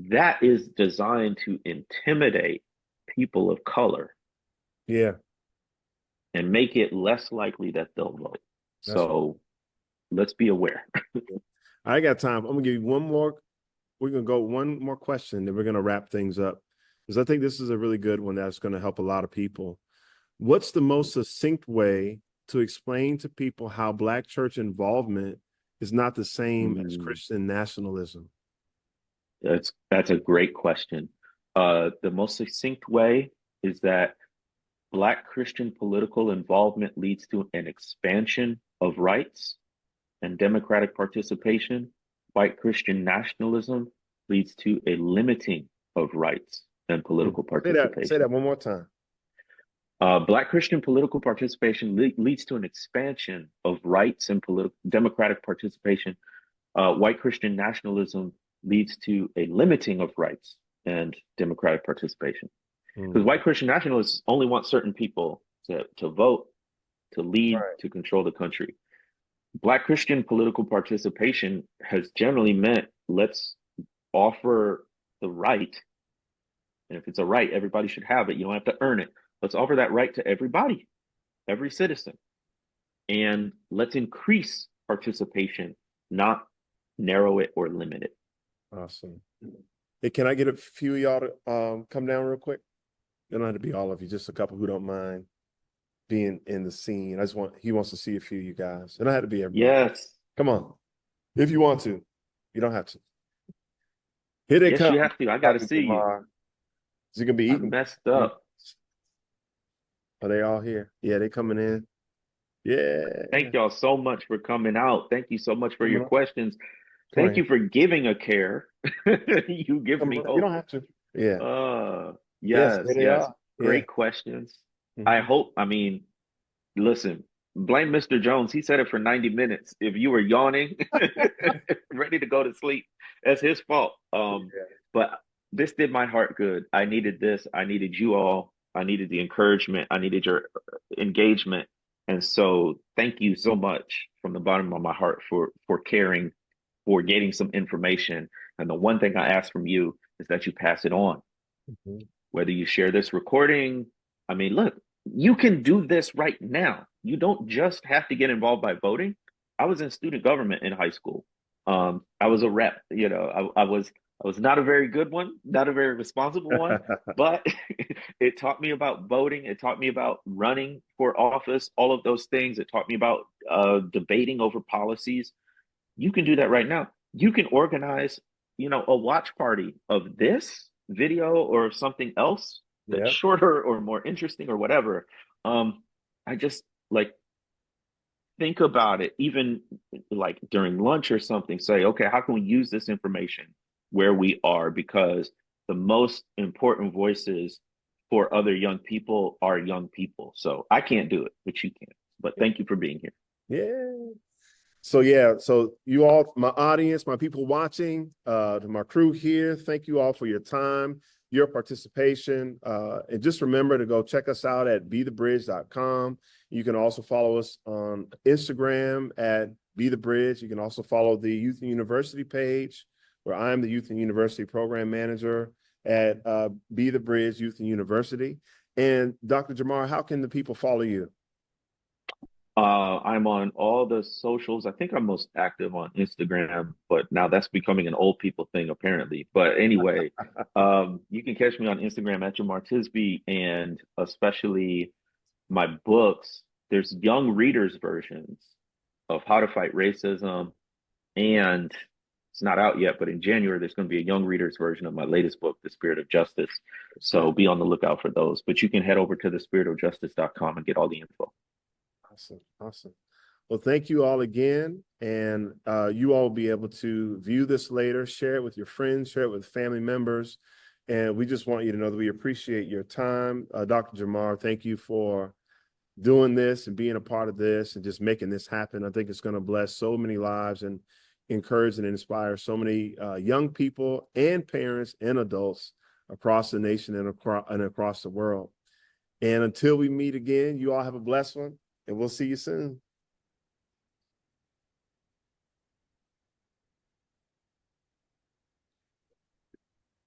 that is designed to intimidate people of color Yeah, and make it less likely that they'll vote. that's So let's be aware. I got time. I'm gonna give you one more. We're gonna go one more question, then we're gonna wrap things up. Because I think this is a really good one that's gonna help a lot of people. What's the most succinct way to explain to people how Black church involvement is not the same as Mm, Christian nationalism? that's a great question. The most succinct way is that Black Christian political involvement leads to an expansion of rights and democratic participation. White Christian nationalism leads to a limiting of rights and political Say that participation. one more time. Black Christian political participation leads to an expansion of rights and democratic participation. White Christian nationalism leads to a limiting of rights and democratic participation. Because Mm. white Christian nationalists only want certain people to vote, to lead, Right. to control the country. Black Christian political participation has generally meant let's offer the right. And if it's a right, everybody should have it. You don't have to earn it. Let's offer that right to everybody, every citizen. And let's increase participation, not narrow it or limit it. Awesome. Hey, can I get a few of y'all to come down real quick? It don't have to be all of you, just a couple who don't mind being in the scene. He wants to see a few of you guys. It don't have to be everybody. Yes. Come on. If you want to. You don't have to. Here they Yes, come. you have to. I got to Dr. see you. Jemar. Is he gonna be I eating? messed up. Are they all here? Yeah, they coming in. Yeah. Thank y'all so much for coming out. Thank you so much for Coming your on. questions. Come Thank on. you for giving a care. You give Come me on. You don't hope. have to. Yeah. Yes, Yes, there they yes. are. Yeah. Great questions. I Mhm. hope, I mean, listen, blame Mr. Jones. He said it for 90 minutes. If you were yawning, ready to go to sleep, that's his fault. but this did my heart good. I needed this. I needed you all. I needed the encouragement. I needed your engagement. And so thank you so much from the bottom of my heart for caring, for getting some information. And the one thing I ask from you is that you pass it on. Mm-hmm. Whether you share this recording, I mean, look, you can do this right now. You don't just have to get involved by voting. I was in student government in high school. I was a rep, you know, I was not a very good one, not a very responsible one, but it taught me about voting. It taught me about running for office, all of those things. It taught me about debating over policies. You can do that right now. You can organize, you know, a watch party of this video or something else that's shorter or more interesting or whatever. I just like think about it, even like during lunch or something, say, okay, how can we use this information where we are? Because the most important voices for other young people are young people. So I can't do it, but you can. But thank you for being here. Yeah. So so you all, my audience, my people watching, to my crew here, thank you all for your time, your participation. And just remember to go check us out at bethebridge.com. You can also follow us on Instagram at Be the Bridge. You can also follow the Youth and University page, where I'm the Youth and University Program Manager at Be the Bridge Youth and University. And Dr. Jemar, how can the people follow you? I'm on all the socials. I think I'm most active on Instagram, but now that's becoming an old people thing apparently. But anyway, you can catch me on Instagram at Jemar Tisby, and especially my books. There's young readers versions of How to Fight Racism, and it's not out yet, but in January there's going to be a young readers version of my latest book, The Spirit of Justice. So be on the lookout for those. But you can head over to thespiritofjustice.com and get all the info. Awesome. Well, thank you all again. And you all will be able to view this later, share it with your friends, share it with family members. And we just want you to know that we appreciate your time. Dr. Jemar, thank you for doing this and being a part of this and just making this happen. I think it's going to bless so many lives and encourage and inspire so many young people and parents and adults across the nation and across the world. And until we meet again, you all have a blessed one. And we'll see you soon.